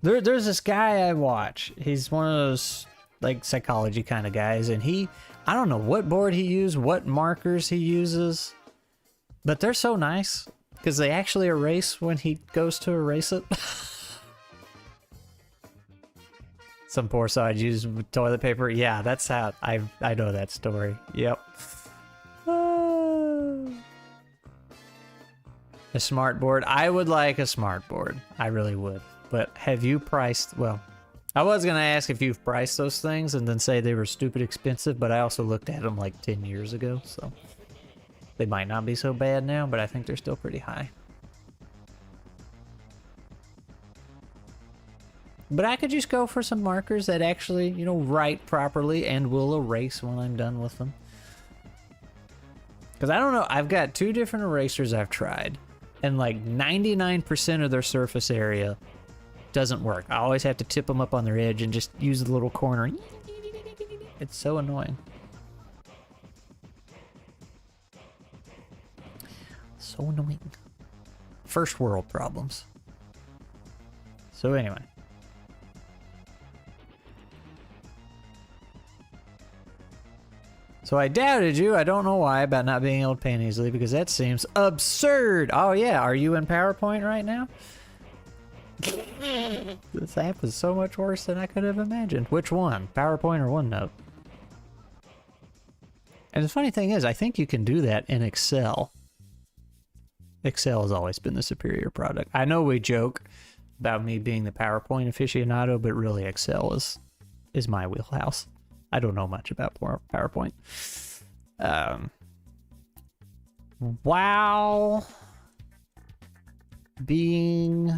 there's this guy I watch. He's one of those like psychology kind of guys, and I don't know what board he uses, what markers he uses, but they're so nice because they actually erase when he goes to erase it. Some poor side used toilet paper. Yeah, that's how I know that story. Yep. A smart board. I would like a smart board. I really would. But have you priced... Well, I was going to ask if you've priced those things and then say they were stupid expensive, but I also looked at them like 10 years ago, so... They might not be so bad now, but I think they're still pretty high. But I could just go for some markers that actually, you know, write properly and will erase when I'm done with them. Because I don't know, I've got 2 different erasers I've tried, and like 99% of their surface area doesn't work. I always have to tip them up on their edge and just use the little corner. It's so annoying. So annoying. First world problems. So anyway. So I doubted you, I don't know why, about not being able to paint easily, because that seems absurd. Oh yeah, are you in PowerPoint right now? This app is so much worse than I could have imagined. Which one? PowerPoint or OneNote? And the funny thing is, I think you can do that in Excel. Excel has always been the superior product. I know we joke about me being the PowerPoint aficionado, but really Excel is my wheelhouse. I don't know much about PowerPoint. While being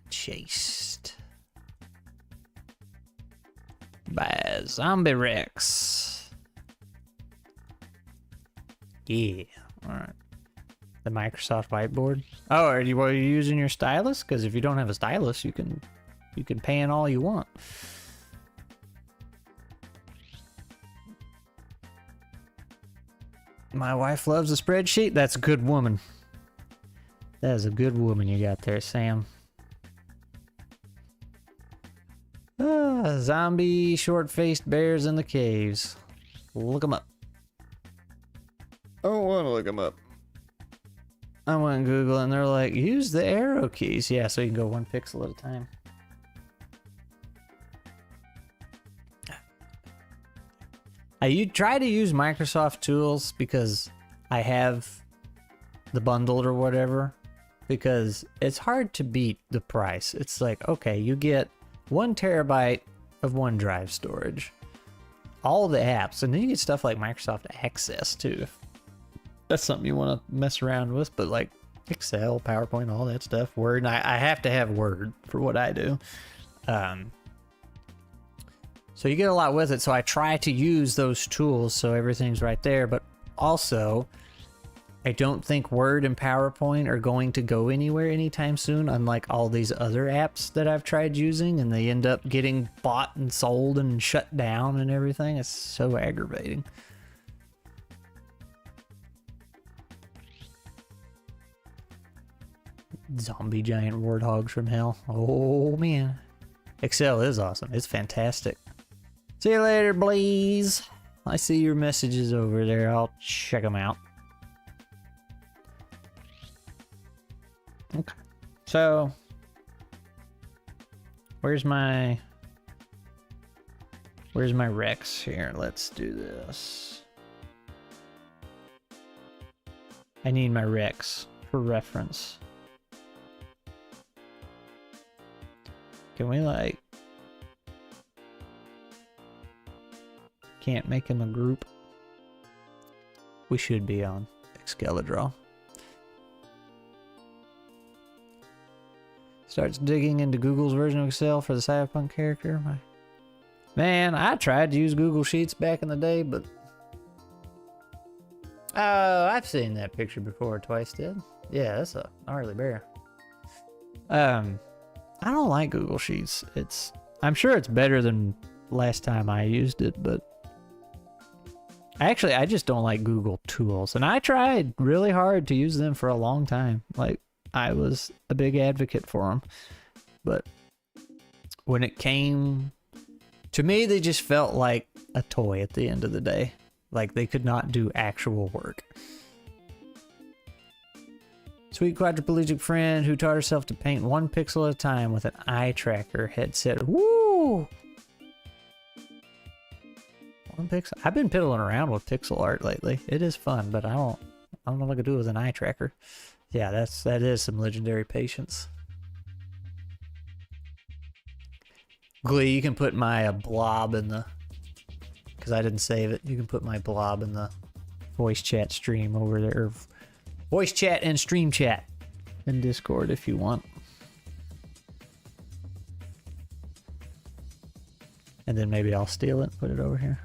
chased by Zombie Rex. Yeah, all right. The Microsoft whiteboard. Oh, are you using your stylus? Because if you don't have a stylus, you can pan all you want. My wife loves a spreadsheet. That's a good woman. That is a good woman you got there, Sam. Zombie short-faced bears in the caves. Look them up. I don't want to look them up. I went and Google and they're like, use the arrow keys. Yeah, so you can go 1 pixel at a time. I try to use Microsoft tools because I have the bundled or whatever, because it's hard to beat the price. It's like, okay, you get 1 terabyte of OneDrive storage, all the apps, and then you get stuff like Microsoft Access too. If that's something you want to mess around with, but like Excel, PowerPoint, all that stuff, Word. I have to have Word for what I do. So you get a lot with it, so I try to use those tools so everything's right there, but also I don't think Word and PowerPoint are going to go anywhere anytime soon, unlike all these other apps that I've tried using, and they end up getting bought and sold and shut down and everything. It's so aggravating. Zombie giant warthogs from hell. Oh man. Excel is awesome. It's fantastic. See you later, Blaze. I see your messages over there. I'll check them out. Okay. So, where's my Rex here? Let's do this. I need my Rex for reference. Can we like... Can't make him a group. We should be on Excalibur. Starts digging into Google's version of Excel for the cyberpunk character. Man, I tried to use Google Sheets back in the day, but... Oh, I've seen that picture before twice, did? Yeah, that's a gnarly bear. I don't like Google Sheets. I'm sure it's better than last time I used it, but... Actually, I just don't like Google Tools. And I tried really hard to use them for a long time. Like, I was a big advocate for them. But when it came... To me, they just felt like a toy at the end of the day. Like, they could not do actual work. Sweet quadriplegic friend who taught herself to paint 1 pixel at a time with an eye tracker headset. Woo! 1 pixel? I've been piddling around with pixel art lately. It is fun, but I don't know what I could do with an eye tracker. Yeah, that is some legendary patience. Glee, you can put my blob in the... Because I didn't save it. You can put my blob in the voice chat stream over there. Or voice chat and stream chat in Discord if you want. And then maybe I'll steal it and put it over here.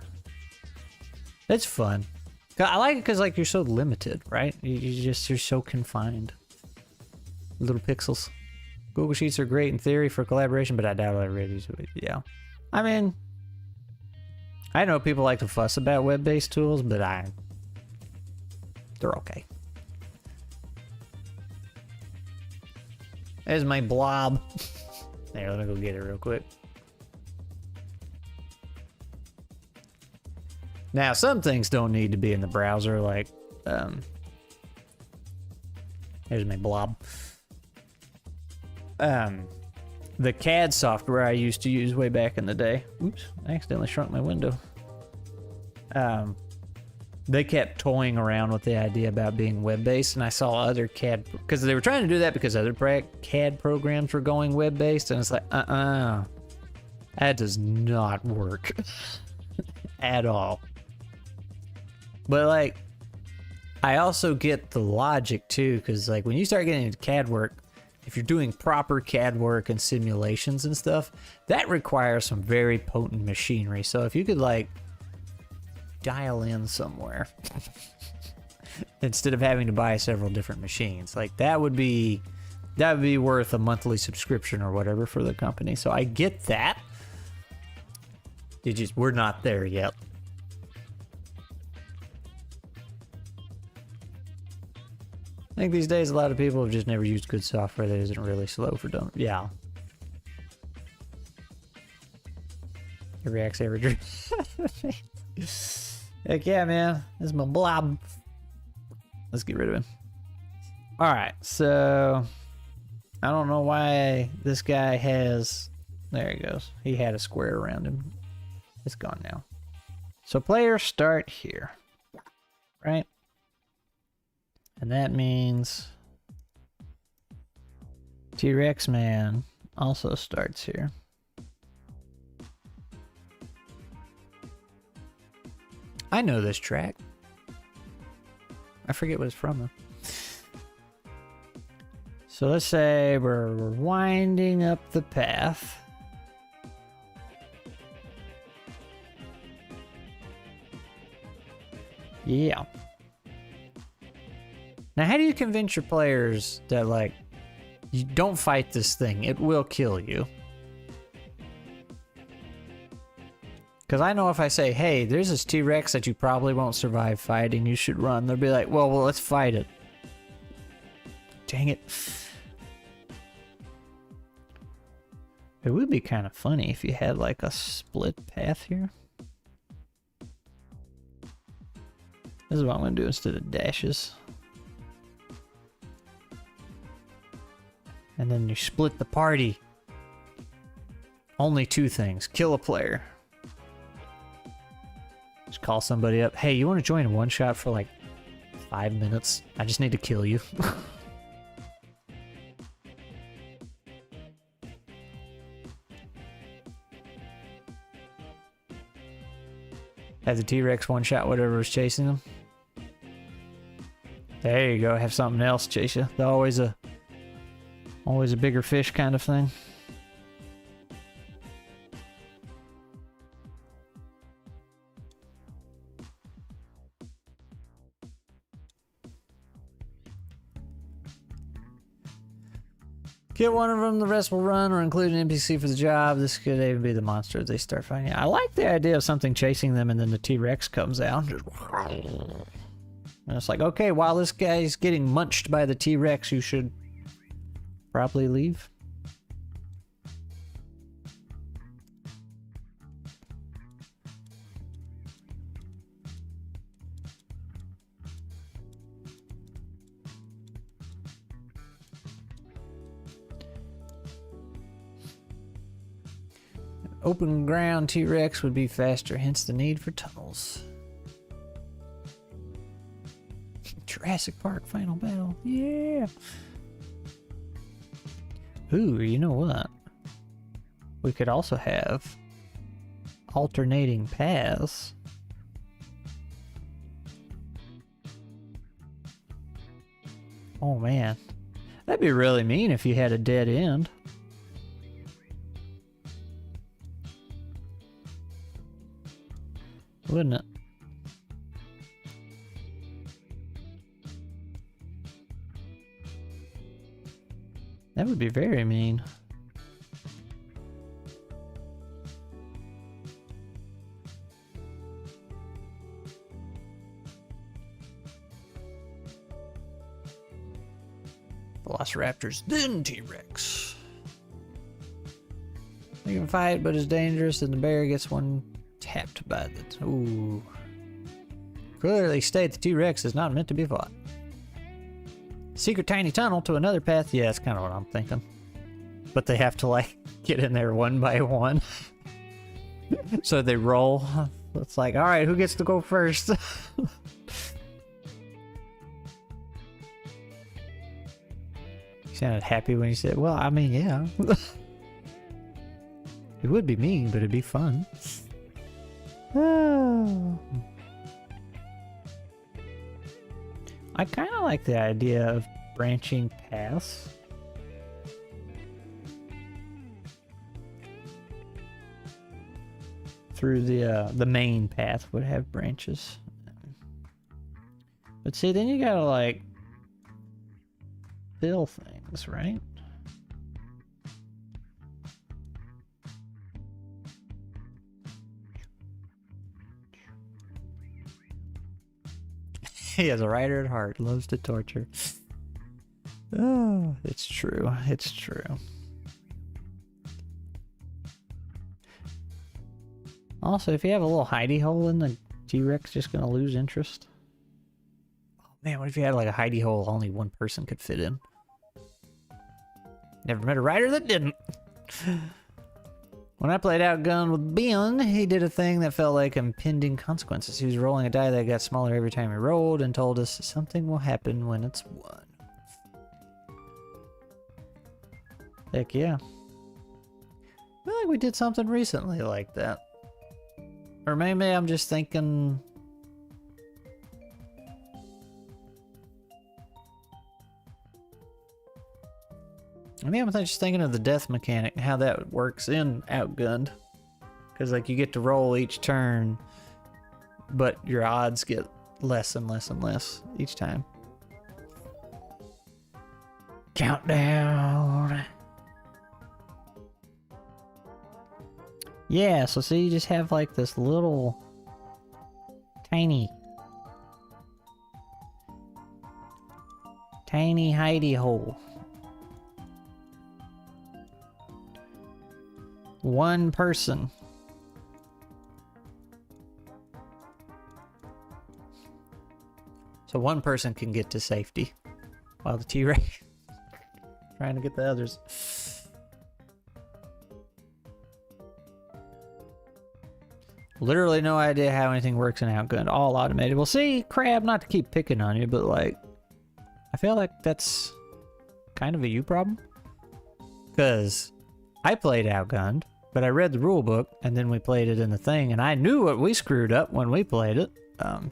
It's fun. I like it because like you're so limited, right? You're so confined. Little pixels. Google Sheets are great in theory for collaboration, but I doubt I'll really use it. Yeah. I mean, I know people like to fuss about web-based tools, but they're okay. There's my blob. There, let me go get it real quick. Now, some things don't need to be in the browser, like, there's my blob. The CAD software I used to use way back in the day. Oops, I accidentally shrunk my window. They kept toying around with the idea about being web-based, and I saw other CAD, because they were trying to do that because other CAD programs were going web-based, and it's like, that does not work at all. But like, I also get the logic too, because like when you start getting into CAD work, if you're doing proper CAD work and simulations and stuff, that requires some very potent machinery. So if you could like dial in somewhere instead of having to buy several different machines, like that would be worth a monthly subscription or whatever for the company. So I get that. We're not there yet. I think these days a lot of people have just never used good software that isn't really slow for dumb. Yeah. It reacts every dream. Heck yeah, man. This is my blob. Let's get rid of him. Alright, so I don't know why this guy has... There he goes. He had a square around him. It's gone now. So players start here. Right? And that means T-Rex Man also starts here. I know this track. I forget what it's from though. So let's say we're winding up the path. Yeah. Now, how do you convince your players that, like, you don't fight this thing, it will kill you? Because I know if I say, hey, there's this T-Rex that you probably won't survive fighting, you should run. They'll be like, well, let's fight it. Dang it. It would be kind of funny if you had, like, a split path here. This is what I'm going to do instead of dashes. And then you split the party. Only 2 things. Kill a player. Just call somebody up. Hey, you want to join a one-shot for like 5 minutes? I just need to kill you. Have the T-Rex one-shot whatever is chasing them. There you go. Have something else chase you. There's always a Always a bigger fish kind of thing. Get one of them, the rest will run, or include an NPC for the job. This could even be the monster they start fighting. I like the idea of something chasing them and then the T-Rex comes out. And it's like, okay, while this guy's getting munched by the T-Rex, you should probably leave. Open ground T-Rex would be faster, hence the need for tunnels. Jurassic Park final battle. Yeah. Ooh, you know what? We could also have alternating paths. Oh man. That'd be really mean if you had a dead end. Wouldn't it? That would be very mean. Velociraptors, then T-Rex. They can fight, but it's dangerous, and the bear gets one tapped by the... Ooh. Clearly state the T-Rex is not meant to be fought. Secret tiny tunnel to another path. Yeah, that's kind of what I'm thinking. But they have to, like, get in there one by one. So they roll. It's like, alright, who gets to go first? You sounded happy when you said, well, I mean, yeah. It would be mean, but it'd be fun. Oh. I kind of like the idea of branching paths. Through the main path would have branches. But see, then you gotta like fill things, right? He has a writer at heart, loves to torture. Oh, it's true. It's true. Also, if you have a little hidey hole in the T-Rex, just gonna lose interest. Oh man, what if you had like a hidey hole only one person could fit in? Never met a writer that didn't. When I played Outgunned with Ben, he did a thing that felt like impending consequences. He was rolling a die that got smaller every time he rolled and told us something will happen when it's won. Heck yeah. I feel like we did something recently like that. Or maybe I'm just thinking... Maybe I'm just thinking of the death mechanic and how that works in Outgunned. Because like you get to roll each turn, but your odds get less and less and less each time. Countdown. Yeah, so see, you just have like this little tiny hidey hole. One person. So one person can get to safety while the T-Rex trying to get the others. Literally no idea how anything works in Outgunned. All automated. Well, see, Crab, not to keep picking on you, but like, I feel like that's kind of a you problem. Because I played Outgunned, but I read the rule book, and then we played it in the thing, and I knew what we screwed up when we played it. And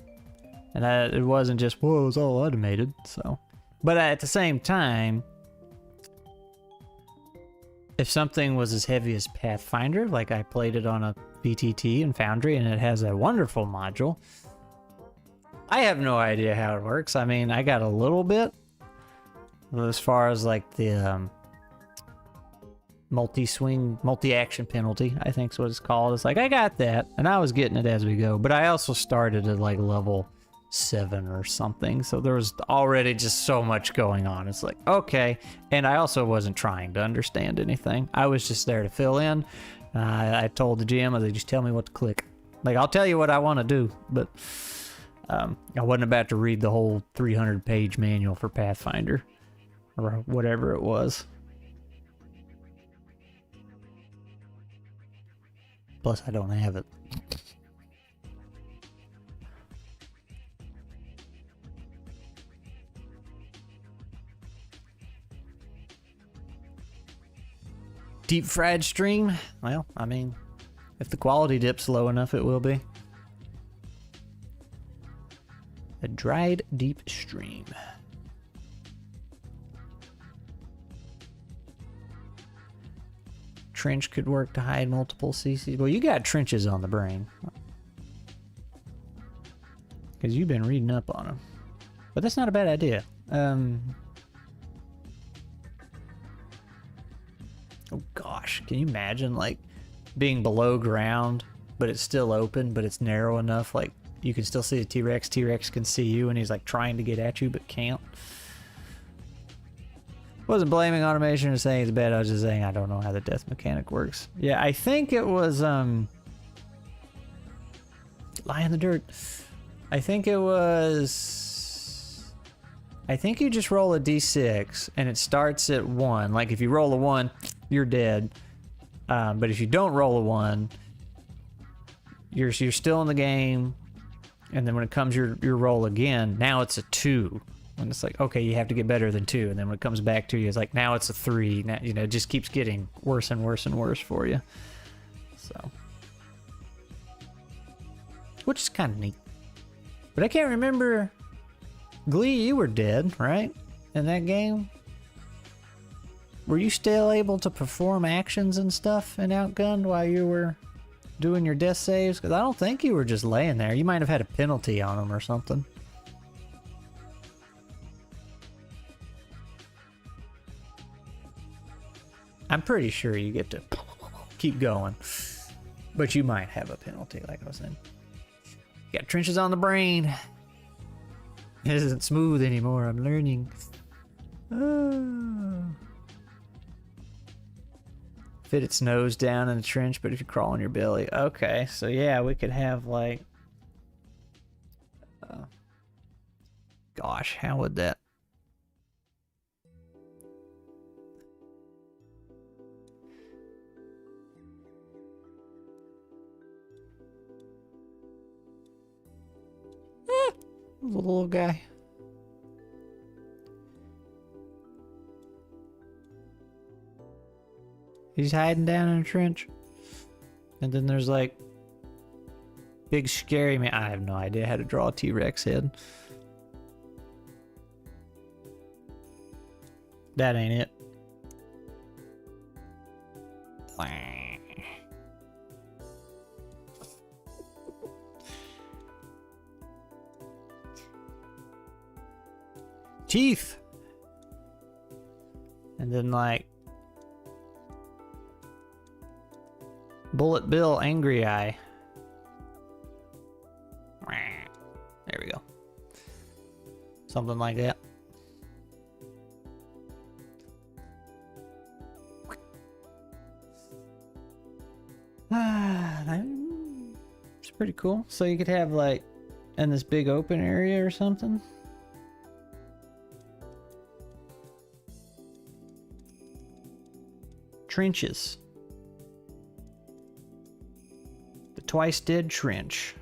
it wasn't just, whoa, it was all automated, so. But at the same time, if something was as heavy as Pathfinder, like I played it on a VTT and Foundry, and it has a wonderful module, I have no idea how it works. I mean, I got a little bit as far as like the multi-swing, multi-action penalty, I think is what it's called. It's like, I got that, and I was getting it as we go, but I also started at like level 7 or something, so there was already just so much going on. It's like, okay, and I also wasn't trying to understand anything. I was just there to fill in. I told the GM, they just tell me what to click. Like, I'll tell you what I want to do, but I wasn't about to read the whole 300-page manual for Pathfinder, or whatever it was. Plus, I don't have it. Deep fried stream? Well, I mean, if the quality dips low enough, it will be. A dried deep stream. Trench could work to hide multiple CCs. Well, you got trenches on the brain. Because you've been reading up on them. But that's not a bad idea. Oh gosh, can you imagine like being below ground, but it's still open, but it's narrow enough, like you can still see the T-Rex. T-Rex can see you, and he's like trying to get at you, but can't. Wasn't blaming automation or saying it's bad. I was just saying I don't know how the death mechanic works. Yeah, I think it was lie in the dirt. I think it was. I think you just roll a d6 and it starts at 1. Like if you roll a 1, you're dead. But if you don't roll a 1, you're still in the game. And then when it comes your roll again, now it's a 2. And it's like, okay, you have to get better than 2. And then when it comes back to you, it's like, now it's a 3. Now, you know, it just keeps getting worse and worse and worse for you. So, which is kind of neat. But I can't remember. Glee, you were dead, right? In that game? Were you still able to perform actions and stuff in Outgunned while you were doing your death saves? Because I don't think you were just laying there. You might have had a penalty on them or something. I'm pretty sure you get to keep going. But you might have a penalty, like I was saying. Got trenches on the brain. It isn't smooth anymore. I'm learning. Oh. Fit its nose down in the trench, but if you crawl on your belly. Okay, so yeah, we could have like... gosh, how would that... The little guy. He's hiding down in a trench. And then there's like big scary man. I have no idea how to draw a T-Rex head. That ain't it. Teeth. And then like Bullet Bill, Angry Eye. There we go. Something like that. It's pretty cool. So you could have like in this big open area or something. Trenches. The Twice Dead Trench.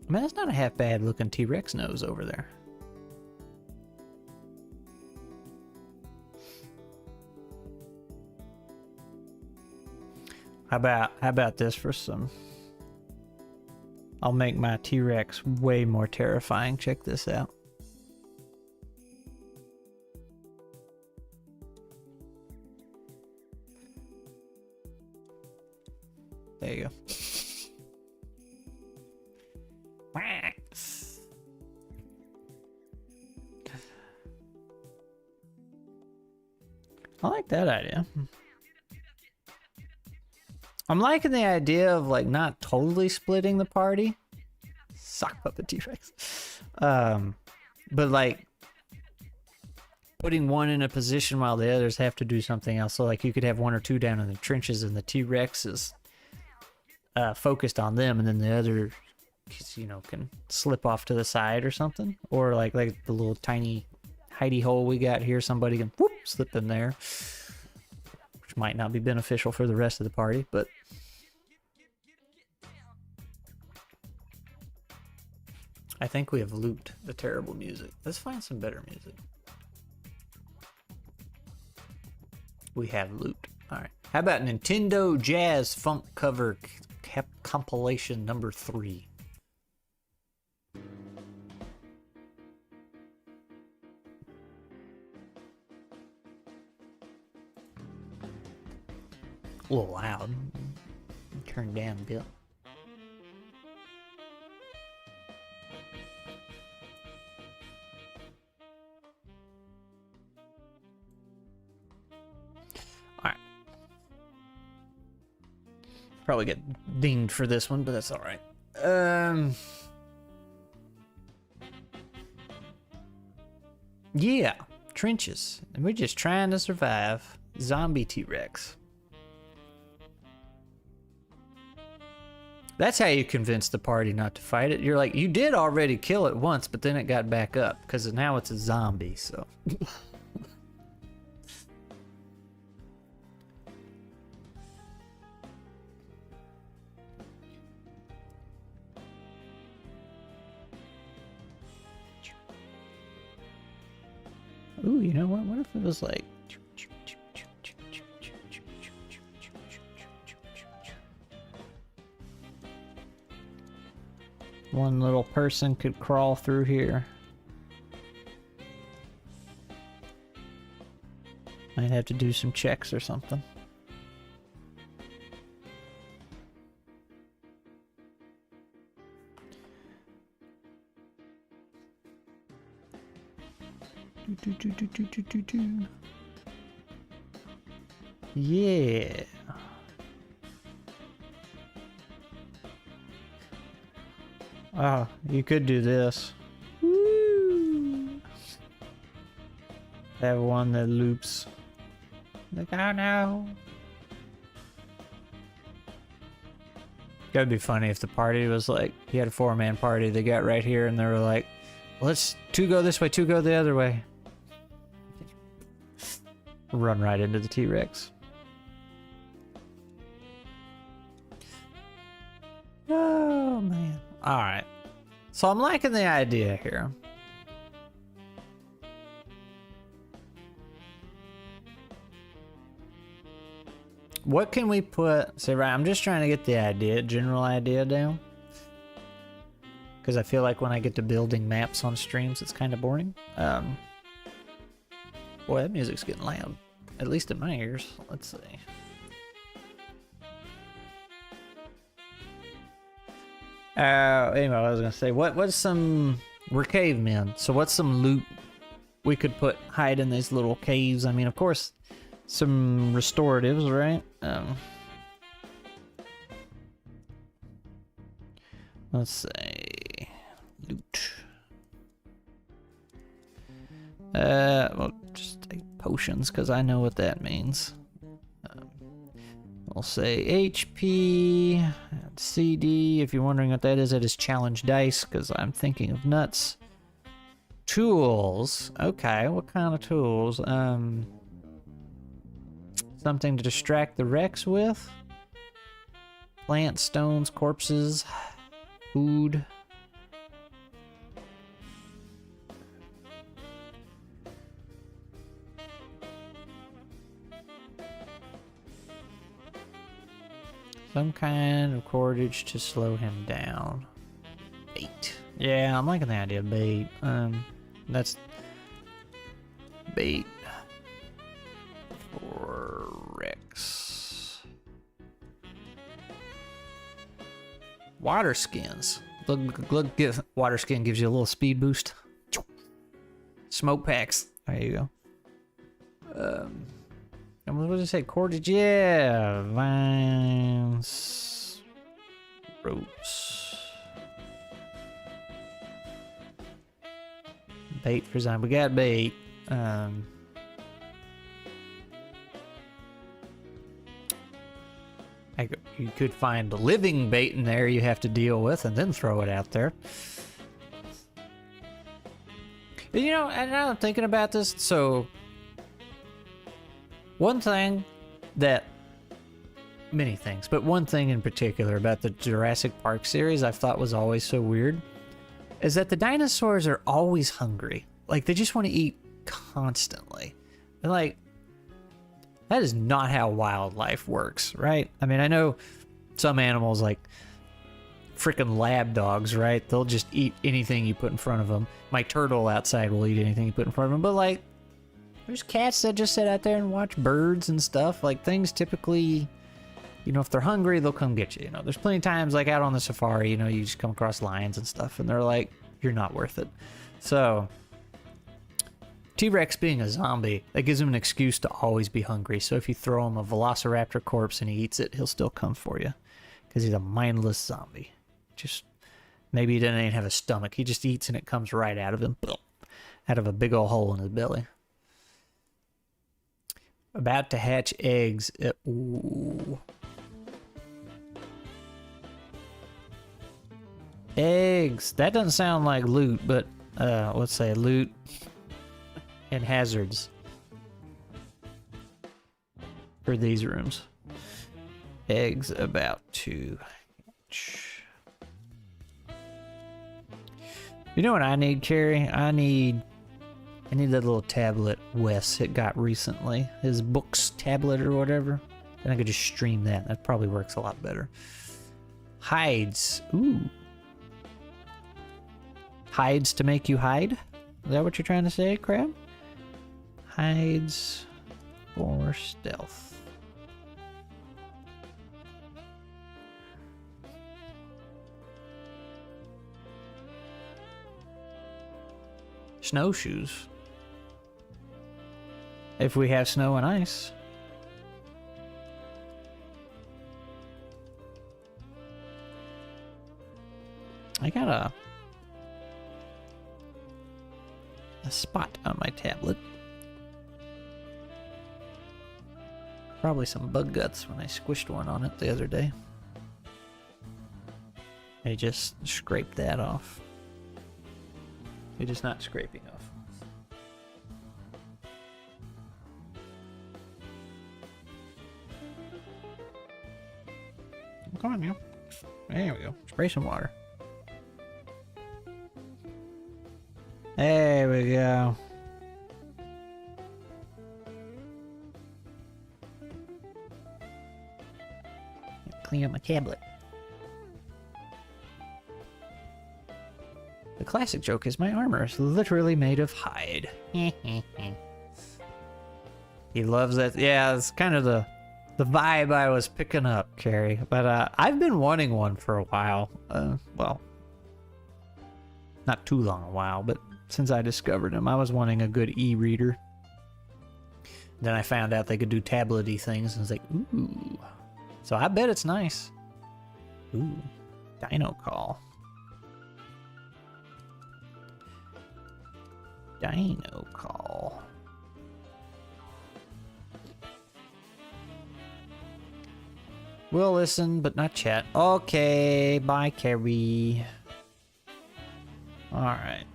Man, that's not a half bad looking T-Rex nose over there. How about this for some I'll make my T-Rex way more terrifying. Check this out. There you go. I like that idea. I'm liking the idea of like not totally splitting the party. Sock puppet T-Rex. But like putting one in a position while the others have to do something else. So like you could have one or two down in the trenches and the T-Rex is focused on them, and then the other, you know, can slip off to the side or something. Or like the little tiny hidey hole we got here, somebody can whoop, slip in there. Which might not be beneficial for the rest of the party, but I think we have looped the terrible music. Let's find some better music. We have looped. All right. How about Nintendo Jazz Funk Cover Compilation number 3? A little loud. Turn down a bit. Alright. Probably get dinged for this one, but that's alright. Yeah, trenches. And we're just trying to survive. Zombie T-Rex. That's how you convince the party not to fight it. You're like, you did already kill it once, but then it got back up because now it's a zombie, so. Ooh, you know what? What if it was like... one little person could crawl through here. Might have to do some checks or something. Yeah. Oh, you could do this. Woo! Have one that loops. Like, oh no. That'd be funny if the party was like, you had a 4-man party, they got right here and they were like, let's 2 go this way, 2 go the other way. Run right into the T-Rex. Oh man. Alright. So I'm liking the idea here. What can we put? See, right, I'm just trying to get the idea, general idea down. Because I feel like when I get to building maps on streams, it's kind of boring. Boy, that music's getting loud. At least in my ears. Let's see. Anyway, I was gonna say, what's some... We're cavemen, so what's some loot we could hide in these little caves? I mean, of course, some restoratives, right? Let's say... Loot. Well, just take potions, because I know what that means. We'll say HP, CD. If you're wondering what that is challenge dice, because I'm thinking of nuts. Tools. Okay, what kind of tools? Something to distract the Rex with. Plant, stones, corpses, food. Some kind of cordage to slow him down. Yeah, I'm liking the idea of bait. That's bait for Rex. Water skins. Look, water skin gives you a little speed boost. Smoke packs. There you go. And what did it say? Cordage? Yeah. Vines. Ropes. Bait for zombie. We got bait. You could find the living bait in there you have to deal with and then throw it out there. You know, and now I'm thinking about this, so one thing that, many things, but one thing in particular about the Jurassic Park series I thought was always so weird is that the dinosaurs are always hungry. Like, they just want to eat constantly. And like, that is not how wildlife works, right? I mean, I know some animals like freaking lab dogs, right? They'll just eat anything you put in front of them. My turtle outside will eat anything you put in front of them. But like, there's cats that just sit out there and watch birds and stuff. Like, things typically, you know, if they're hungry, they'll come get you. You know, there's plenty of times like out on the safari, you know, you just come across lions and stuff and they're like, you're not worth it. So T-Rex being a zombie, that gives him an excuse to always be hungry. So if you throw him a velociraptor corpse and he eats it, he'll still come for you. Because he's a mindless zombie. Just, maybe he doesn't even have a stomach. He just eats and it comes right out of him. Out of a big old hole in his belly. About to hatch eggs. Ooh. Eggs. That doesn't sound like loot, but let's say loot and hazards for these rooms. Eggs about to hatch. You know what I need, Carrie? I need that little tablet Wes had got recently. His books tablet or whatever. And I could just stream that. That probably works a lot better. Hides. Ooh. Hides to make you hide? Is that what you're trying to say, Crab? Hides for stealth. Snowshoes. If we have snow and ice. I got a spot on my tablet. Probably some bug guts when I squished one on it the other day. I just scraped that off. It is not scraping off. Come on, Neil. There we go. Spray some water. There we go. Clean up my tablet. The classic joke is my armor is literally made of hide. He loves that. Yeah, it's kind of the vibe I was picking up, Carrie. But I've been wanting one for a while. Well, not too long a while, but since I discovered them, I was wanting a good e-reader. Then I found out they could do tablet-y things, and I was like, ooh. So I bet it's nice. Ooh, Dino Call. Dino Call. We'll listen, but not chat. Okay, bye, Carrie. Alright.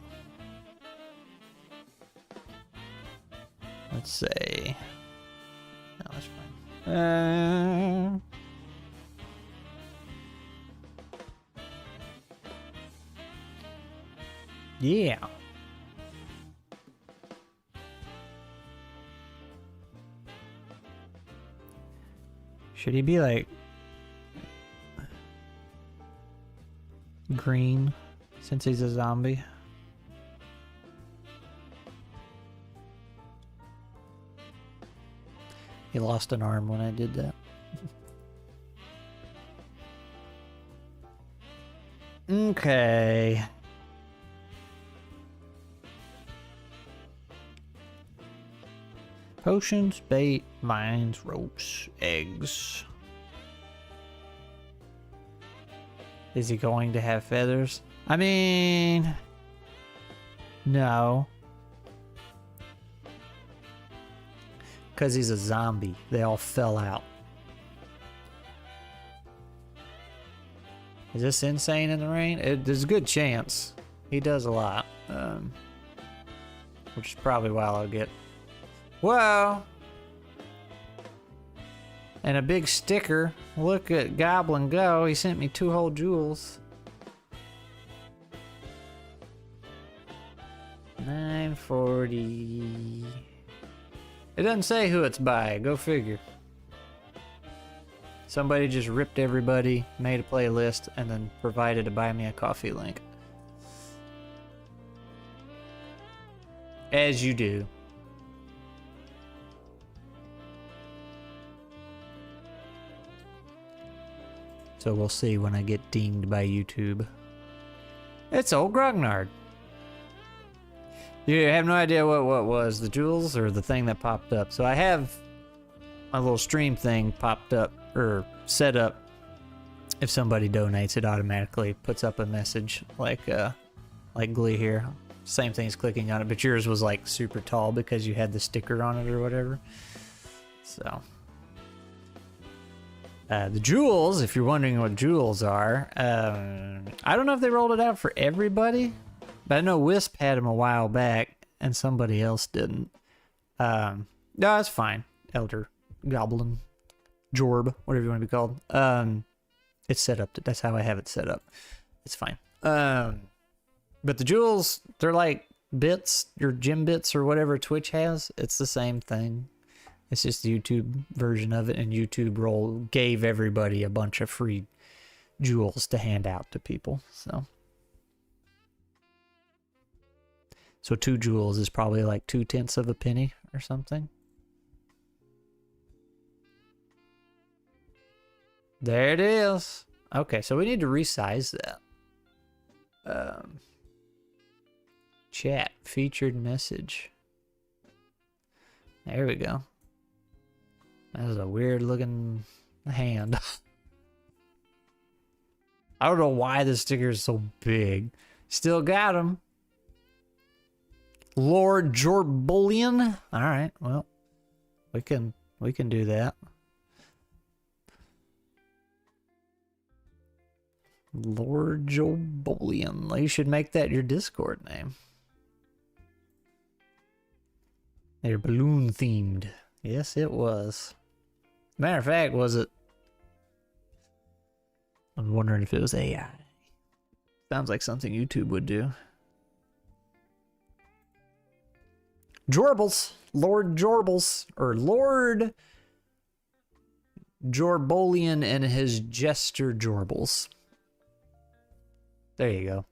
Let's say... No, that's fine. Yeah. Should he be like green Since he's a zombie. He lost an arm when I did that. Okay. Potions, bait, mines, ropes, eggs. Is he going to have feathers? I mean... No. Because he's a zombie. They all fell out. Is this insane in the rain? There's a good chance. He does a lot. Which is probably why I'll get... Whoa! And a big sticker. Look at Goblin go. He sent me 2 whole jewels. 940. It doesn't say who it's by. Go figure. Somebody just ripped everybody, made a playlist, and then provided a buy me a coffee link. As you do. So we'll see when I get dinged by YouTube. It's old Grognard. You have no idea what was, the jewels or the thing that popped up. So I have my little stream thing popped up, or set up. If somebody donates, it automatically puts up a message like Glee here. Same thing as clicking on it, but yours was like super tall because you had the sticker on it or whatever. So... the jewels, if you're wondering what jewels are, I don't know if they rolled it out for everybody, but I know Wisp had them a while back, and somebody else didn't. No, that's fine. Elder, Goblin, Jorb, whatever you want to be called. It's set up. That's how I have it set up. It's fine. But the jewels, they're like bits, your gem bits or whatever Twitch has. It's the same thing. It's just the YouTube version of it, and YouTube gave everybody a bunch of free jewels to hand out to people. So 2 jewels is probably like 2/10 of a penny or something. There it is. Okay, so we need to resize that. Chat, featured message. There we go. That was a weird looking hand. I don't know why the sticker is so big. Still got him. Lord Jorbulian. All right, well, we can do that. Lord Jorbulian. You should make that your Discord name. They're balloon themed. Yes, it was. Matter of fact, was it? I'm wondering if it was AI. Sounds like something YouTube would do. Jorbles. Lord Jorbles. Or Lord Jorbolian and his Jester Jorbles. There you go.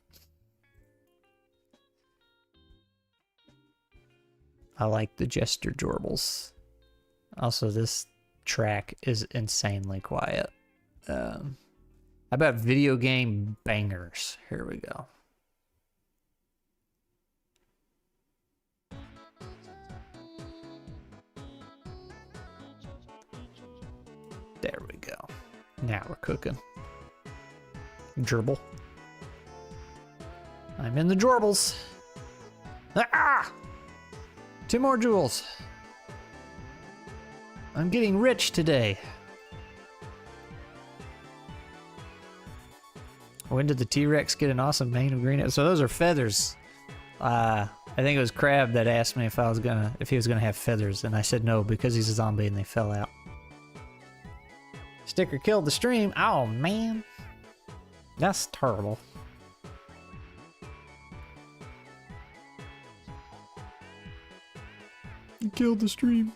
I like the Jester Jorbles. Also, this track is insanely quiet. How about video game bangers? Here we go. There we go. Now we're cooking. Gerbil. I'm in the Jorbles. Ah! 2 more jewels. I'm getting rich today. When did the T-Rex get an awesome mane of green? So those are feathers. I think it was Crab that asked me if he was gonna have feathers, and I said no because he's a zombie and they fell out. Sticker killed the stream. Oh man, that's terrible. You killed the stream.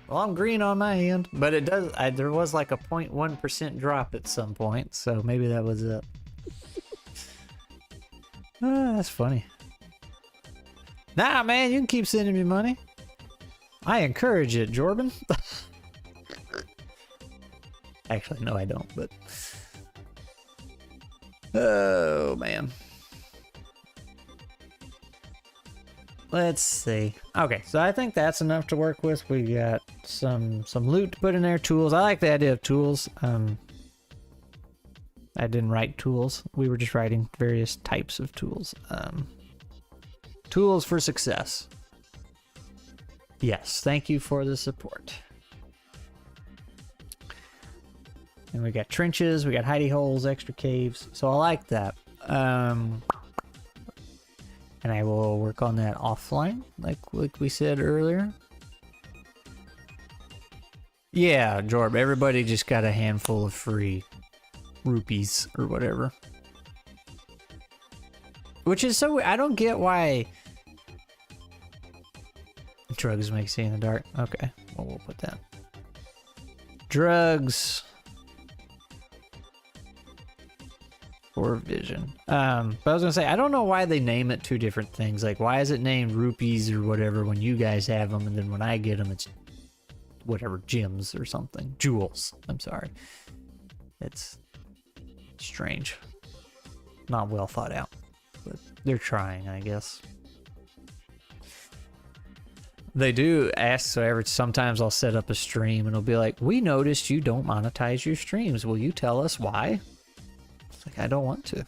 Well, I'm green on my end, but it does. There was like a 0.1% drop at some point, so maybe that was it. That's funny. Nah, man, you can keep sending me money. I encourage it, Jordan. Actually, no, I don't, but... Oh, man. Let's see. Okay, so I think that's enough to work with. We got some loot to put in there, tools. I like the idea of tools. I didn't write tools. We were just writing various types of tools. Tools for success. Yes, thank you for the support. And we got trenches, we got hidey holes, extra caves. So I like that. And I will work on that offline, like we said earlier. Yeah, Jorb, everybody just got a handful of free rupees or whatever. Which is so, I don't get why drugs make see in the dark. Okay, well, we'll put that. Drugs or vision. But I was gonna say, I don't know why they name it two different things. Like, why is it named rupees or whatever when you guys have them, and then when I get them, it's whatever, gems or something. Jewels. I'm sorry. It's strange. Not well thought out, but they're trying, I guess. They do ask, so sometimes I'll set up a stream and it'll be like, we noticed you don't monetize your streams. Will you tell us why? It's like, I don't want to.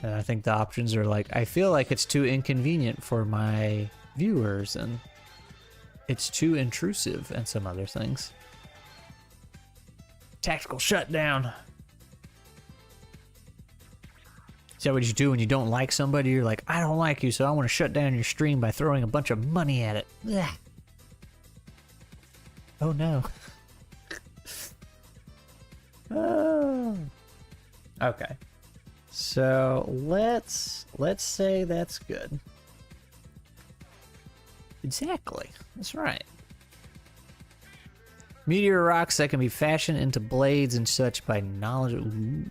And I think the options are like, I feel like it's too inconvenient for my viewers and it's too intrusive and some other things. Tactical shutdown. Is that what you do when you don't like somebody? You're like, I don't like you, so I want to shut down your stream by throwing a bunch of money at it. Ugh. Oh no. Oh. Okay. So let's say that's good. Exactly. That's right. Meteor rocks that can be fashioned into blades and such by knowledge. Ooh.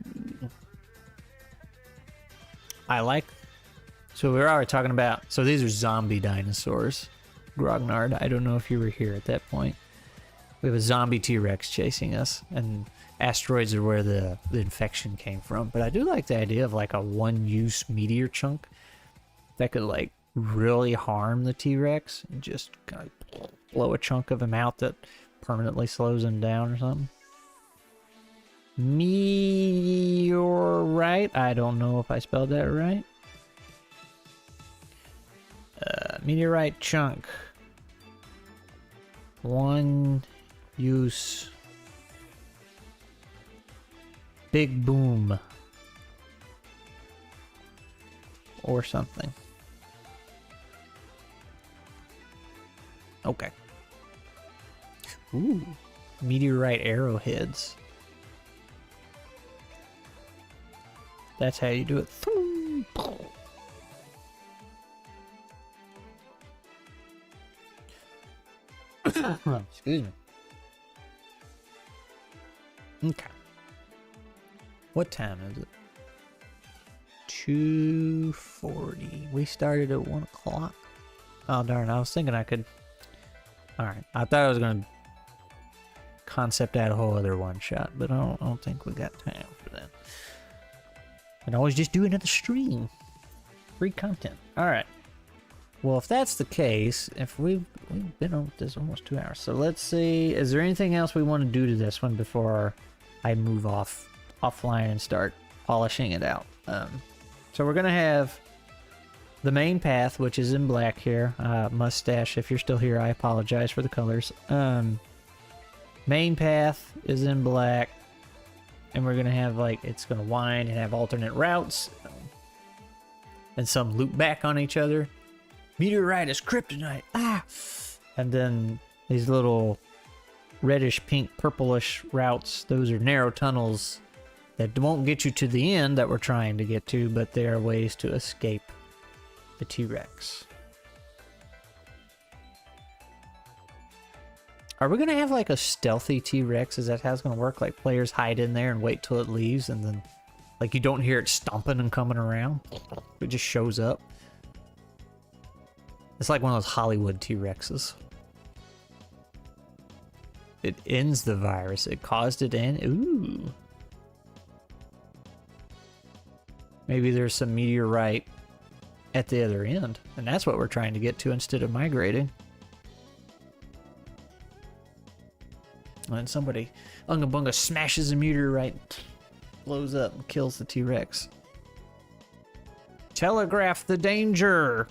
I like. So we were already talking about. So these are zombie dinosaurs. Grognard, I don't know if you were here at that point. We have a zombie T-Rex chasing us, and asteroids are where the infection came from. But I do like the idea of like a one-use meteor chunk that could like really harm the T-Rex and just kind of blow a chunk of him out that permanently slows him down or something. Meteorite. I don't know if I spelled that right. Meteorite chunk. One use. Big boom. Or something. Okay. Ooh. Meteorite arrowheads. That's how you do it. Excuse me. Okay. What time is it? 2:40. We started at 1 o'clock. Oh darn, I was thinking I could... Alright, I thought I was going to concept out a whole other one shot, but I don't think we got time for that. And always just do another stream. Free content. Alright. Well, if that's the case, if we've been on this almost 2 hours. So let's see, is there anything else we want to do to this one before I move offline and start polishing it out? So we're going to have the main path, which is in black here. Mustache, if you're still here, I apologize for the colors. Main path is in black. And we're going to have, like, it's going to wind and have alternate routes. And some loop back on each other. Meteorite is kryptonite. Ah! And then these little reddish, pink, purplish routes. Those are narrow tunnels that won't get you to the end that we're trying to get to, but they are ways to escape the T-Rex. Are we gonna have like a stealthy T-Rex? Is that how it's gonna work? Like players hide in there and wait till it leaves, and then like you don't hear it stomping and coming around. It just shows up. It's like one of those Hollywood T-Rexes. It ends the virus. It caused it in. Ooh. Maybe there's some meteorite at the other end, and that's what we're trying to get to instead of migrating. And somebody, Unga Bunga, smashes a meteorite, blows up, and kills the T-Rex. Telegraph the danger!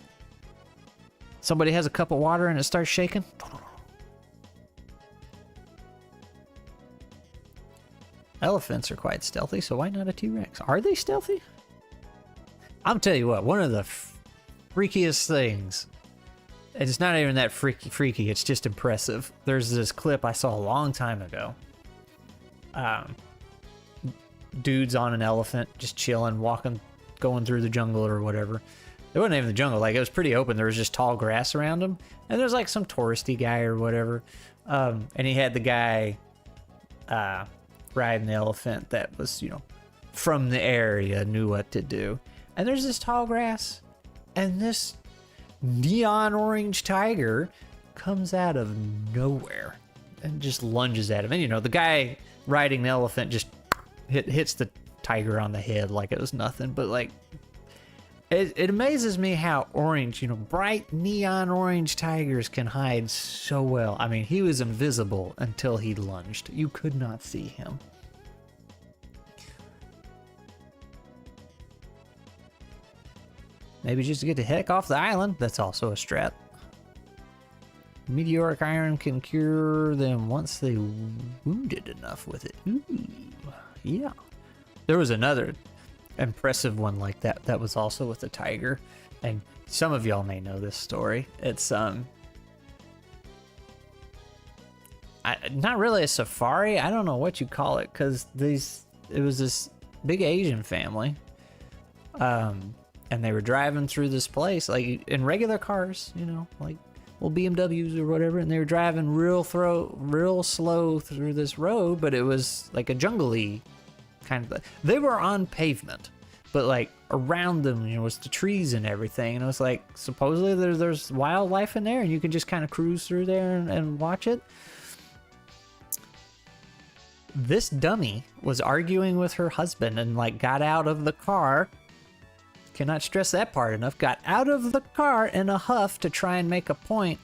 Somebody has a cup of water and it starts shaking. Elephants are quite stealthy, so why not a T-Rex? Are they stealthy? I'll tell you what, one of the freakiest things, and it's not even that freaky, it's just impressive. There's this clip I saw a long time ago. Dudes on an elephant, just chilling, walking, going through the jungle or whatever. It wasn't even the jungle, like it was pretty open. There was just tall grass around him. And there's like some touristy guy or whatever. And he had the guy riding the elephant that was, you know, from the area, knew what to do. And there's this tall grass, and this neon orange tiger comes out of nowhere and just lunges at him. And you know, the guy riding the elephant just hits the tiger on the head like it was nothing. But like, it amazes me how orange, you know, bright neon orange tigers can hide so well. I mean, he was invisible until he lunged. You could not see him. Maybe just to get the heck off the island. That's also a strat. Meteoric iron can cure them once they wounded enough with it. Ooh, yeah. There was another impressive one like that that was also with the tiger, and some of y'all may know this story. It's not really a safari. I don't know what you call it, because it was this big Asian family. And they were driving through this place, like in regular cars, you know, like little BMWs or whatever, and they were driving real slow through this road, but it was like a jungle-y kind of. They were on pavement, but like around them, you know, was the trees and everything, and it was like supposedly there's wildlife in there, and you can just kind of cruise through there and watch it. This dummy was arguing with her husband and like got out of the car. Cannot stress that part enough. Got out of the car in a huff to try and make a point,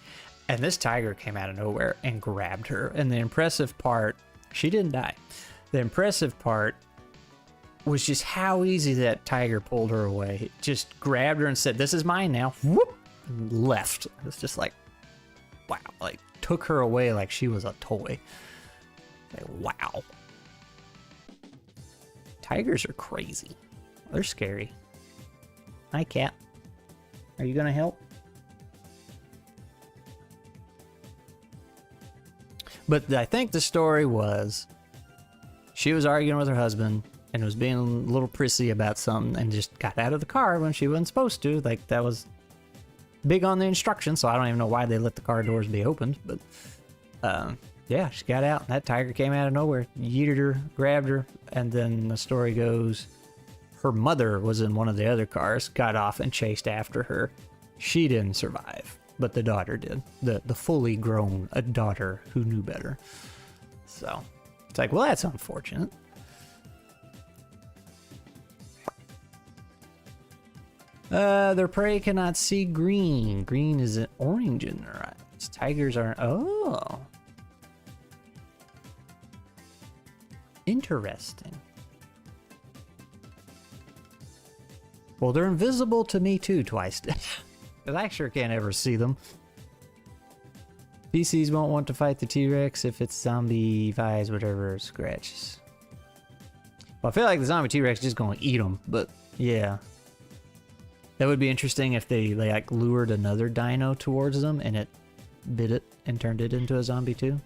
and this tiger came out of nowhere and grabbed her. And the impressive part, she didn't die. The impressive part was just how easy that tiger pulled her away. It just grabbed her and said, "This is mine now." Whoop, and left. It was just like, wow, like took her away like she was a toy. Like, wow. Tigers are crazy. They're scary. Hi, cat. Are you gonna help? But I think the story was she was arguing with her husband and was being a little prissy about something and just got out of the car when she wasn't supposed to. Like, that was big on the instructions, so I don't even know why they let the car doors be opened. But yeah, she got out and that tiger came out of nowhere, yeeted her, grabbed her, and then the story goes her mother was in one of the other cars, got off and chased after her. She didn't survive, but the daughter did. The fully grown daughter who knew better. So it's like, well, that's unfortunate. Their prey cannot see green. Green is an orange in their eyes. Tigers aren't. Oh. Interesting. Well, they're invisible to me too, twice. Because I sure can't ever see them. PCs won't want to fight the T-Rex if it's zombie vibes, whatever, scratches. Well, I feel like the zombie T-Rex is just going to eat them, but yeah. That would be interesting if they like lured another dino towards them and it bit it and turned it into a zombie too.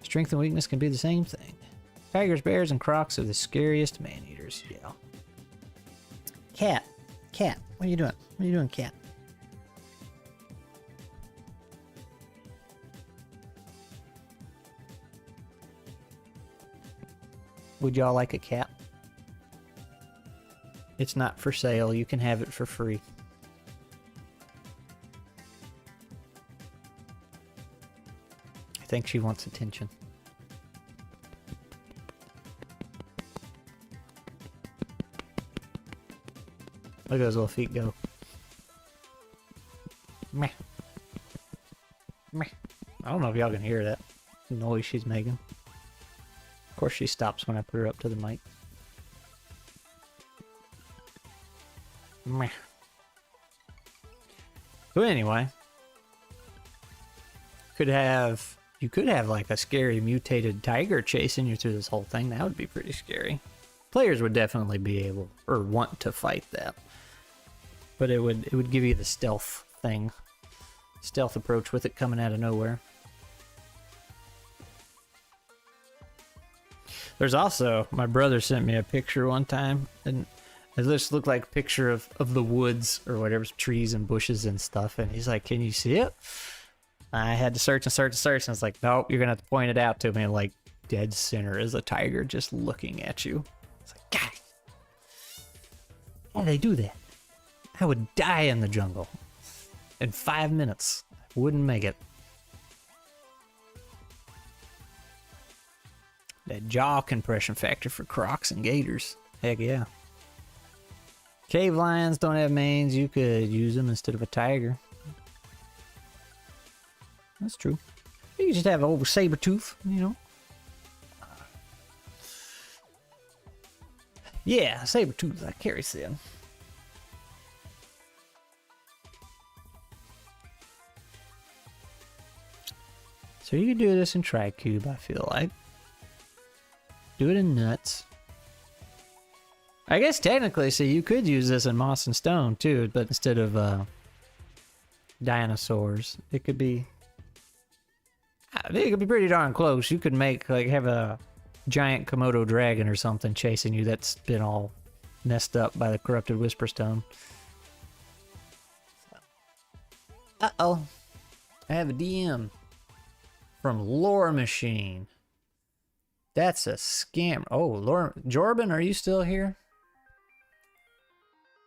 Strength and weakness can be the same thing. Tigers, bears, and crocs are the scariest man-eaters. Yeah. Cat. Cat. What are you doing? What are you doing, cat? Would y'all like a cat? It's not for sale. You can have it for free. I think she wants attention. Look at those little feet go. Meh. Meh. I don't know if y'all can hear that noise she's making. Of course she stops when I put her up to the mic. Meh. But anyway, you could have like a scary mutated tiger chasing you through this whole thing. That would be pretty scary. Players would definitely be able or want to fight that. But it would give you the stealth thing. Stealth approach with it coming out of nowhere. There's also, my brother sent me a picture one time, and it just looked like a picture of the woods or whatever, trees and bushes and stuff, and he's like, can you see it? I had to search and search and search, and I was like, nope, you're gonna have to point it out to me. And like, dead center is a tiger just looking at you. It's like, God, how do they do that? I would die in the jungle. In 5 minutes. I wouldn't make it. That jaw compression factor for crocs and gators. Heck yeah. Cave lions don't have manes. You could use them instead of a tiger. That's true. You could just have an old saber tooth, you know. Yeah, saber tooth, like Carrie said. So you can do this in Tricube, I feel like. Do it in Nuts. I guess technically, see, you could use this in Moss and Stone too, but instead of dinosaurs, it could be. I think it could be pretty darn close. You could make like have a giant Komodo dragon or something chasing you that's been all messed up by the corrupted Whisperstone. Uh-oh. I have a DM from Lore Machine. That's a scam. Oh, Lore... Jorban, are you still here?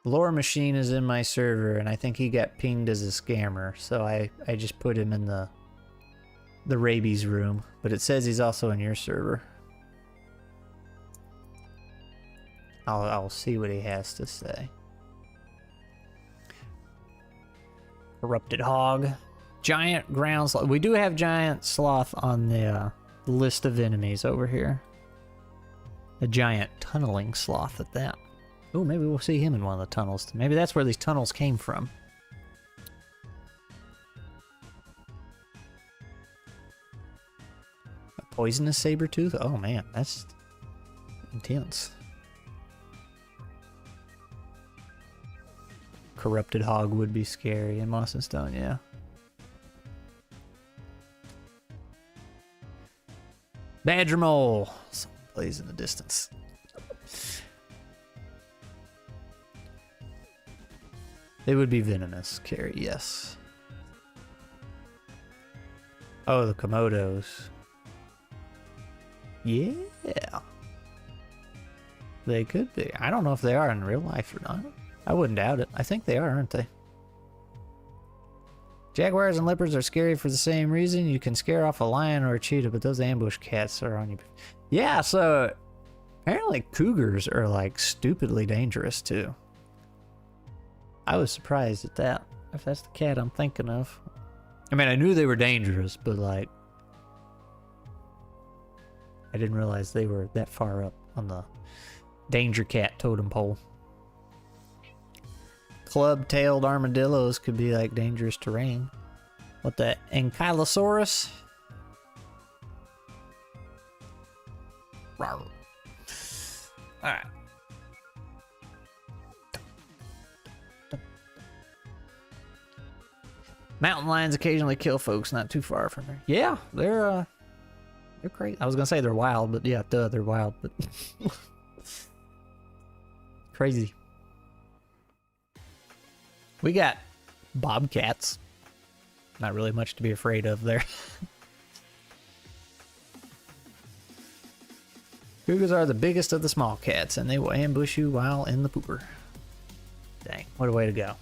Lore Machine is in my server, and I think he got pinged as a scammer, so I just put him in the rabies room. But it says he's also in your server. I'll see what he has to say. Corrupted Hog. Giant ground sloth. We do have giant sloth on the list of enemies over here. A giant tunneling sloth at that. Oh, maybe we'll see him in one of the tunnels. Maybe that's where these tunnels came from. A poisonous saber tooth? Oh man, that's intense. Corrupted Hog would be scary in Moss and Stone, yeah. Badger Mole. Someone plays in the distance. They would be venomous, Carrie, yes. Oh, the Komodos. Yeah. They could be. I don't know if they are in real life or not. I wouldn't doubt it. I think they are, aren't they? Jaguars and leopards are scary for the same reason. You can scare off a lion or a cheetah, but those ambush cats are on you. Yeah, so apparently cougars are like stupidly dangerous too. I was surprised at that, if that's the cat I'm thinking of. I mean, I knew they were dangerous, but like, I didn't realize they were that far up on the danger cat totem pole. Club-tailed armadillos could be like dangerous terrain. What the Ankylosaurus? All right. Mountain lions occasionally kill folks not too far from here. Yeah, they're crazy. I was gonna say they're wild, but yeah, they're wild, but crazy. We got bobcats. Not really much to be afraid of there. Cougars are the biggest of the small cats, and they will ambush you while in the pooper. Dang, what a way to go.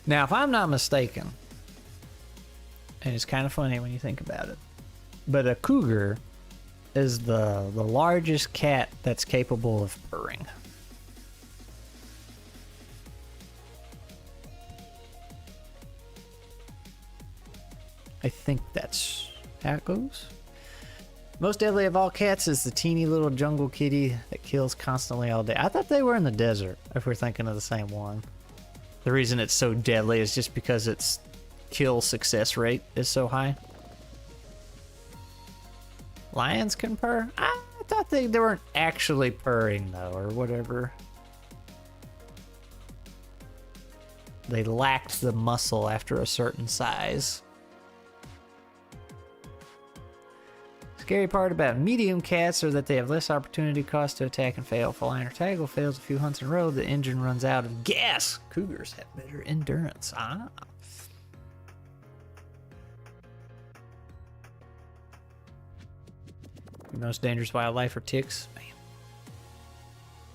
Now, if I'm not mistaken, and it's kind of funny when you think about it, but a cougar is the largest cat that's capable of purring. I think that's how it goes. Most deadly of all cats is the teeny little jungle kitty that kills constantly all day. I thought they were in the desert, if we're thinking of the same one. The reason it's so deadly is just because its kill success rate is so high. Lions can purr? I thought they weren't actually purring, though, or whatever. They lacked the muscle after a certain size. Scary part about medium cats are that they have less opportunity cost to attack and fail. If a lion or tiger fails a few hunts in a row, the engine runs out of gas. Cougars have better endurance. Ah. The most dangerous wildlife are ticks. Man.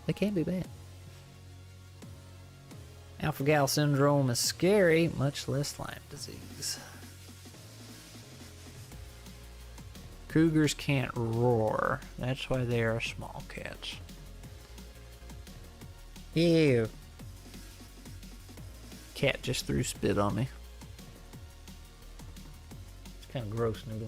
They can be bad. Alpha-gal syndrome is scary, much less Lyme disease. Cougars can't roar. That's why they are small cats. Ew. Cat just threw spit on me. It's kind of gross, Noodle.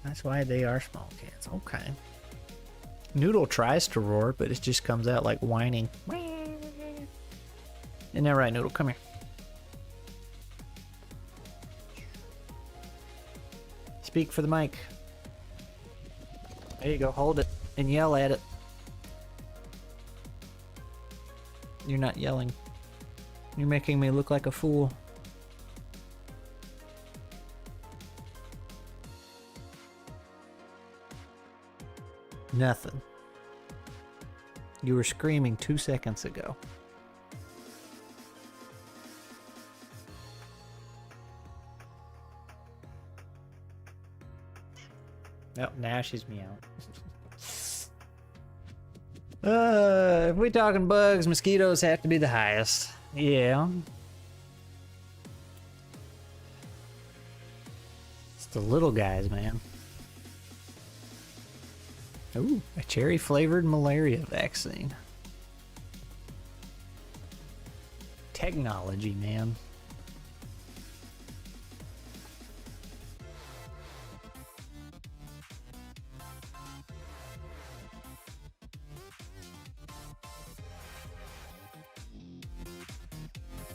That's why they are small cats. Okay. Noodle tries to roar, but it just comes out like whining. Isn't that right, Noodle? Come here. Speak for the mic. There you go. Hold it and yell at it. You're not yelling. You're making me look like a fool. Nothing. You were screaming 2 seconds ago. Oh, now she's meowing. If we're talking bugs, mosquitoes have to be the highest. Yeah. It's the little guys, man. Ooh, a cherry-flavored malaria vaccine. Technology, man.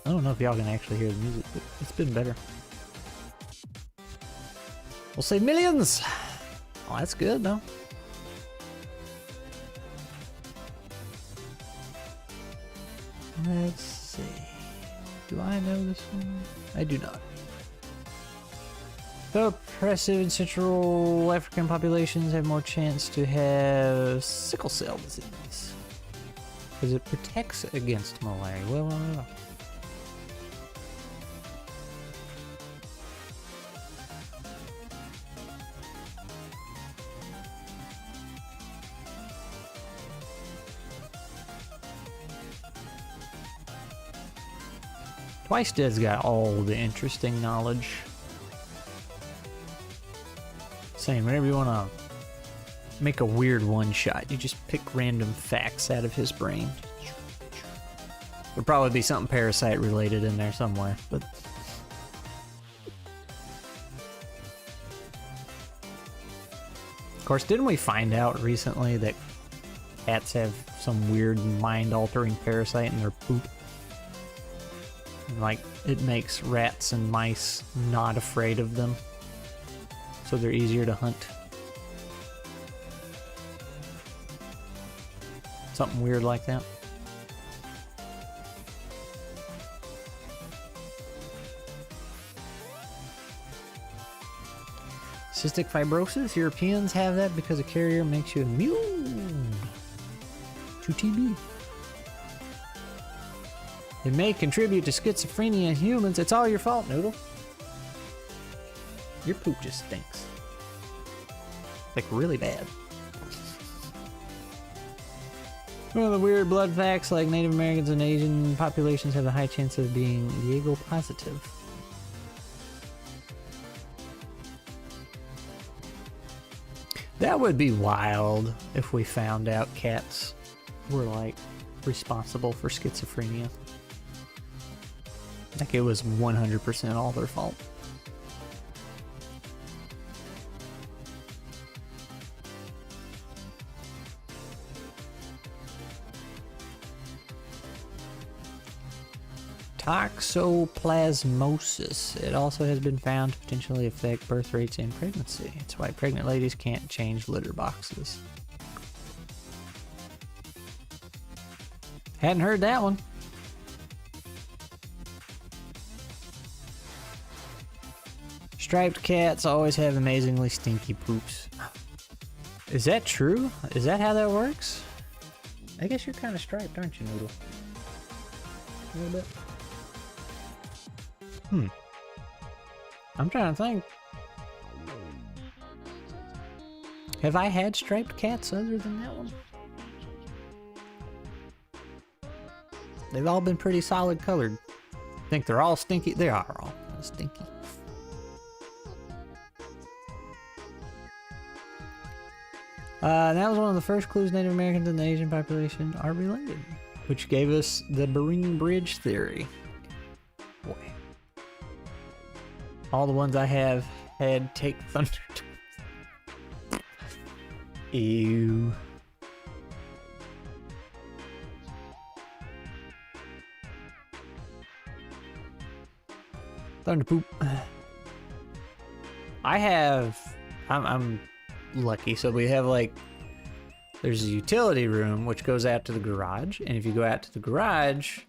I don't know if y'all can actually hear the music, but it's been better. We'll save millions! Oh, that's good, though. Let's see. Do I know this one? I do not. The oppressive and Central African populations have more chance to have sickle cell disease. Because it protects against malaria. Well. Twice Dead's got all the interesting knowledge. Same, whenever you want to make a weird one-shot, you just pick random facts out of his brain. There'll probably be something parasite related in there somewhere, but... Of course, didn't we find out recently that cats have some weird mind-altering parasite in their poop? Like, it makes rats and mice not afraid of them, so they're easier to hunt. Something weird like that. Cystic fibrosis, Europeans have that because a carrier makes you immune. to TB. It may contribute to schizophrenia in humans. It's all your fault, Noodle. Your poop just stinks. Like, really bad. One of the weird blood facts, like Native Americans and Asian populations have a high chance of being Diego positive. That would be wild if we found out cats were, like, responsible for schizophrenia. Like it was 100% all their fault. Toxoplasmosis. It also has been found to potentially affect birth rates and pregnancy. It's why pregnant ladies can't change litter boxes. Hadn't heard that one. Striped cats always have amazingly stinky poops. Is that true? Is that how that works? I guess you're kind of striped, aren't you, Noodle? A little bit. I'm trying to think. Have I had striped cats other than that one? They've all been pretty solid colored. Think they're all stinky? They are all kind of stinky. That was one of the first clues Native Americans and the Asian population are related, which gave us the Bering Bridge theory. Boy. All the ones I have had take thunder. Ew. Thunder poop. I'm lucky. So we have like, there's a utility room which goes out to the garage, and if you go out to the garage,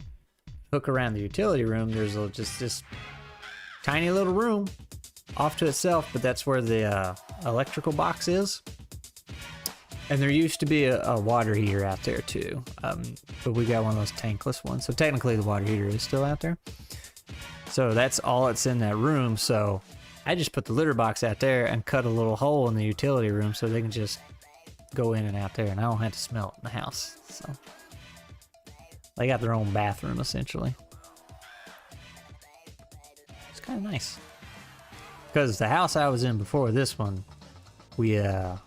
hook around the utility room, there's just this tiny little room off to itself, but that's where the electrical box is. And there used to be a water heater out there too, but we got one of those tankless ones, so technically the water heater is still out there. So that's all that's in that room. So I just put the litter box out there and cut a little hole in the utility room so they can just go in and out there, and I don't have to smell it in the house. So they got their own bathroom essentially. It's kind of nice. Because the house I was in before this one, it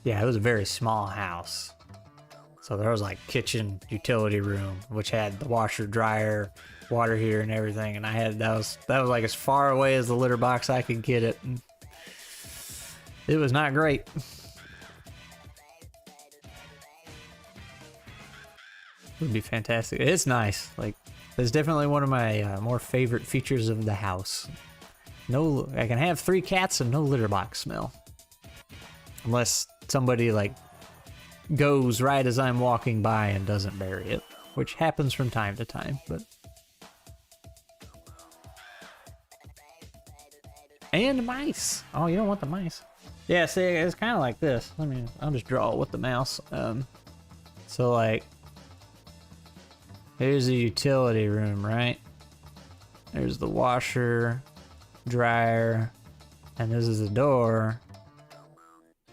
was a very small house. So there was like kitchen, utility room, which had the washer, dryer, water heater, and everything. And I had that was like as far away as the litter box I could get it. And it was not great. It would be fantastic. It's nice. Like, it's definitely one of my more favorite features of the house. No, I can have 3 cats and no litter box smell, unless somebody like goes right as I'm walking by and doesn't bury it, which happens from time to time. But and mice. Oh, you don't want the mice. Yeah, see, it's kind of like this. I'll just draw it with the mouse. So like, here's the utility room, right? There's the washer, dryer, and this is the door,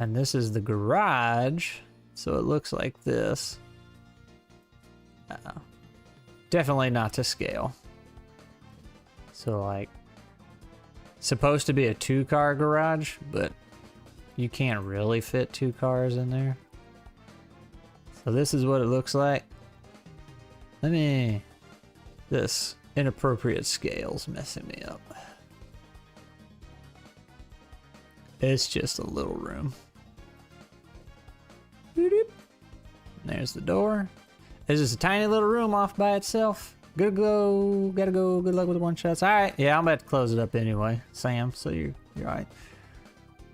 and this is the garage. So it looks like this. Definitely not to scale. So like, supposed to be a 2-car garage, but you can't really fit 2 cars in there. So this is what it looks like. This inappropriate scale's messing me up. It's just a little room. There's the door. This is a tiny little room off by itself. Gotta go. Good luck with the one-shots. All right. Yeah, I'm about to close it up anyway, Sam. So you're all right.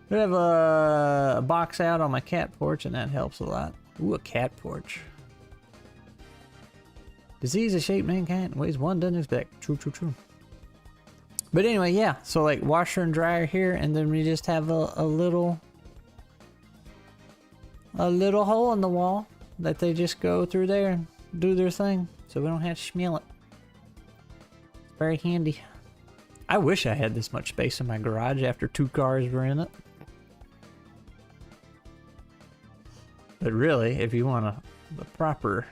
We have a box out on my cat porch, and that helps a lot. Ooh, a cat porch. Disease has shaped mankind in ways one doesn't expect. True. But anyway, yeah. So like washer and dryer here, and then we just have a little a little hole in the wall that they just go through there and do their thing, so we don't have to smell it. It's very handy. I wish I had this much space in my garage after 2 cars were in it. But really, if you want the proper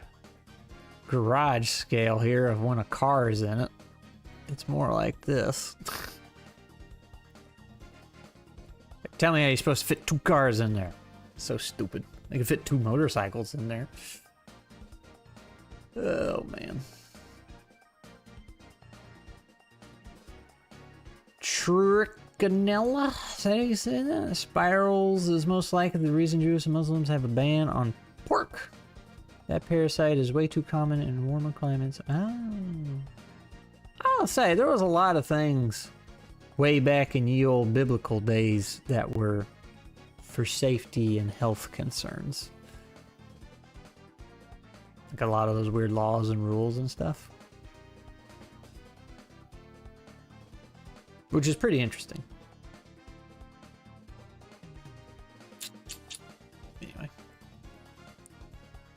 garage scale here of when a car is in it, it's more like this. Tell me how you're supposed to fit 2 cars in there. So stupid. They can fit 2 motorcycles in there. Oh, man. Trichinella? Is that how you say that? Spirals is most likely the reason Jews and Muslims have a ban on pork. That parasite is way too common in warmer climates. Oh. I'll say, there was a lot of things way back in ye old biblical days that were for safety and health concerns. Like a lot of those weird laws and rules and stuff. Which is pretty interesting. Anyway.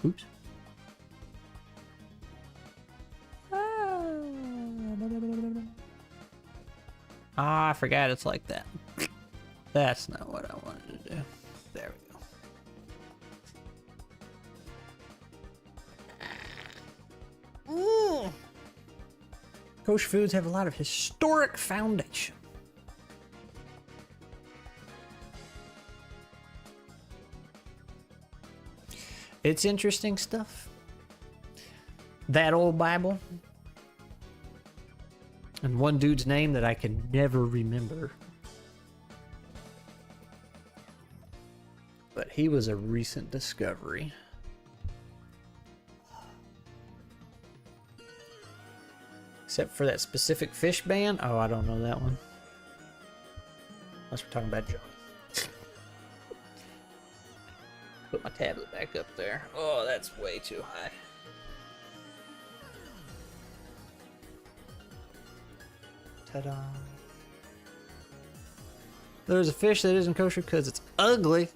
Oops. Ah, I forgot it's like that. That's not what I wanted to do. There we go. Kosher foods have a lot of historic foundation. It's interesting stuff. That old Bible. And one dude's name that I can never remember. But he was a recent discovery. Except for that specific fish ban. Oh, I don't know that one. Unless we're talking about John. Put my tablet back up there. Oh, that's way too high. Ta-da. There's a fish that isn't kosher because it's ugly.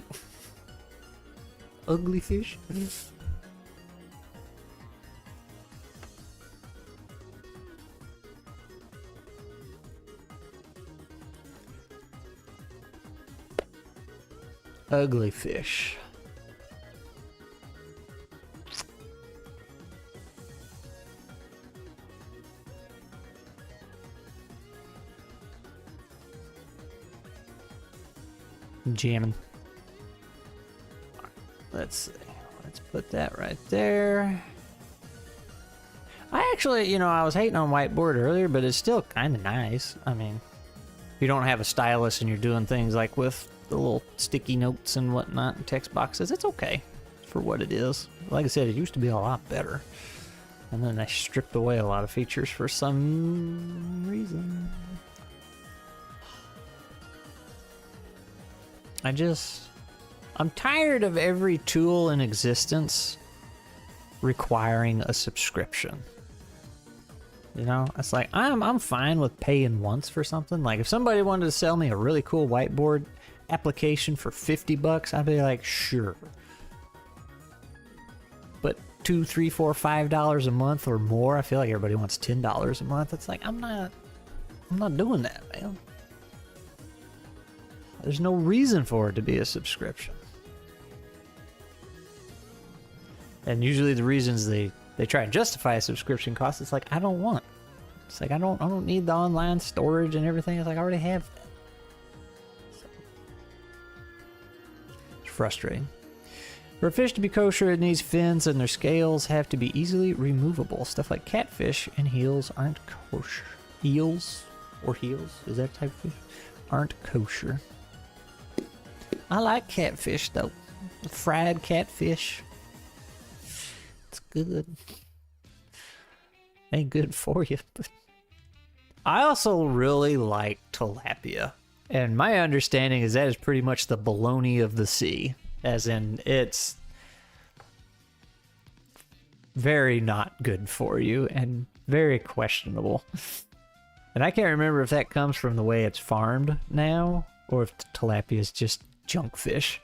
Ugly fish. Ugly fish. Jamming. Let's see. Let's put that right there. I actually, you know, I was hating on whiteboard earlier, but it's still kind of nice. I mean, if you don't have a stylus and you're doing things like with the little sticky notes and whatnot and text boxes, it's okay for what it is. Like I said, it used to be a lot better. And then they stripped away a lot of features for some reason. I'm tired of every tool in existence requiring a subscription. You know, it's like, I'm fine with paying once for something. Like if somebody wanted to sell me a really cool whiteboard application for $50, I'd be like, sure. But $2, $3, $4, $5 a month or more, I feel like everybody wants $10 a month. It's like, I'm not doing that, man. There's no reason for it to be a subscription. And usually the reasons they try and justify a subscription cost, it's like, I don't want. It's like, I don't need the online storage and everything. It's like, I already have that. So, it's frustrating. For a fish to be kosher, it needs fins and their scales have to be easily removable. Stuff like catfish and heels aren't kosher. Eels or heels, is that type of fish? Aren't kosher. I like catfish though. Fried catfish. It's good. Ain't good for you, but I also really like tilapia. And my understanding is that is pretty much the bologna of the sea. As in, it's very not good for you and very questionable. And I can't remember if that comes from the way it's farmed now or if tilapia is just junk fish.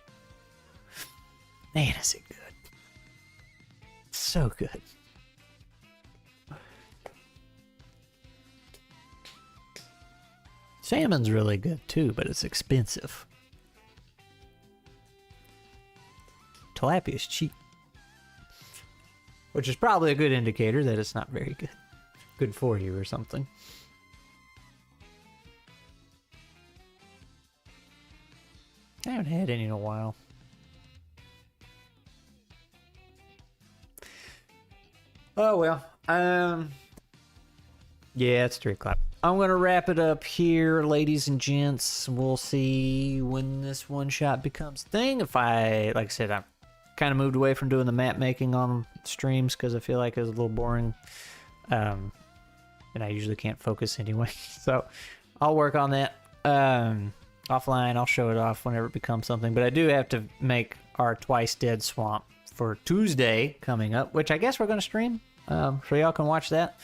Man, is it good. So good. Salmon's really good too, but it's expensive. Tilapia's cheap. Which is probably a good indicator that it's not very good. Good for you or something. I haven't had any in a while. Oh well. Yeah, it's 3 o'clock. I'm gonna wrap it up here, ladies and gents. We'll see when this one shot becomes a thing. If like I said, I kind of moved away from doing the map making on streams because I feel like it was a little boring. And I usually can't focus anyway. So I'll work on that. Offline, I'll show it off whenever it becomes something. But I do have to make our Twice Dead Swamp for Tuesday coming up, which I guess we're going to stream. So y'all can watch that.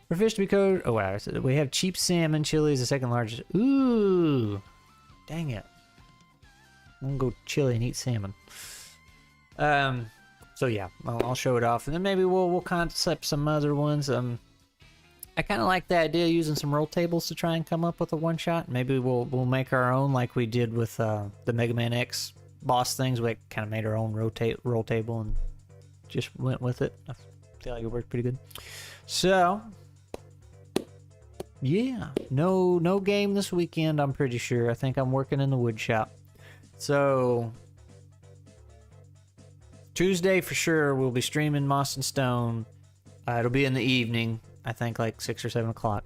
For fish to be cooked, oh wow, we have cheap salmon. Chili is the second largest. Ooh, dang it. I'm gonna go chili and eat salmon. So yeah, I'll show it off, and then maybe we'll concept some other ones. I kind of like the idea of using some roll tables to try and come up with a one shot. Maybe we'll make our own, like we did with the Mega Man X boss things. We kind of made our own roll table and just went with it. I feel like it worked pretty good. So yeah, no game this weekend, I'm pretty sure. I think I'm working in the wood shop. So Tuesday for sure we'll be streaming Moss and Stone. It'll be in the evening, I think like 6 or 7 o'clock.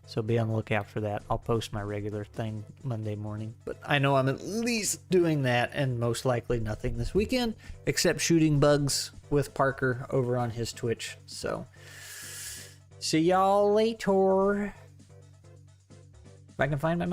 So be on the lookout for that. I'll post my regular thing Monday morning. But I know I'm at least doing that, and most likely nothing this weekend except shooting bugs with Parker over on his Twitch. So see y'all later. If I can find my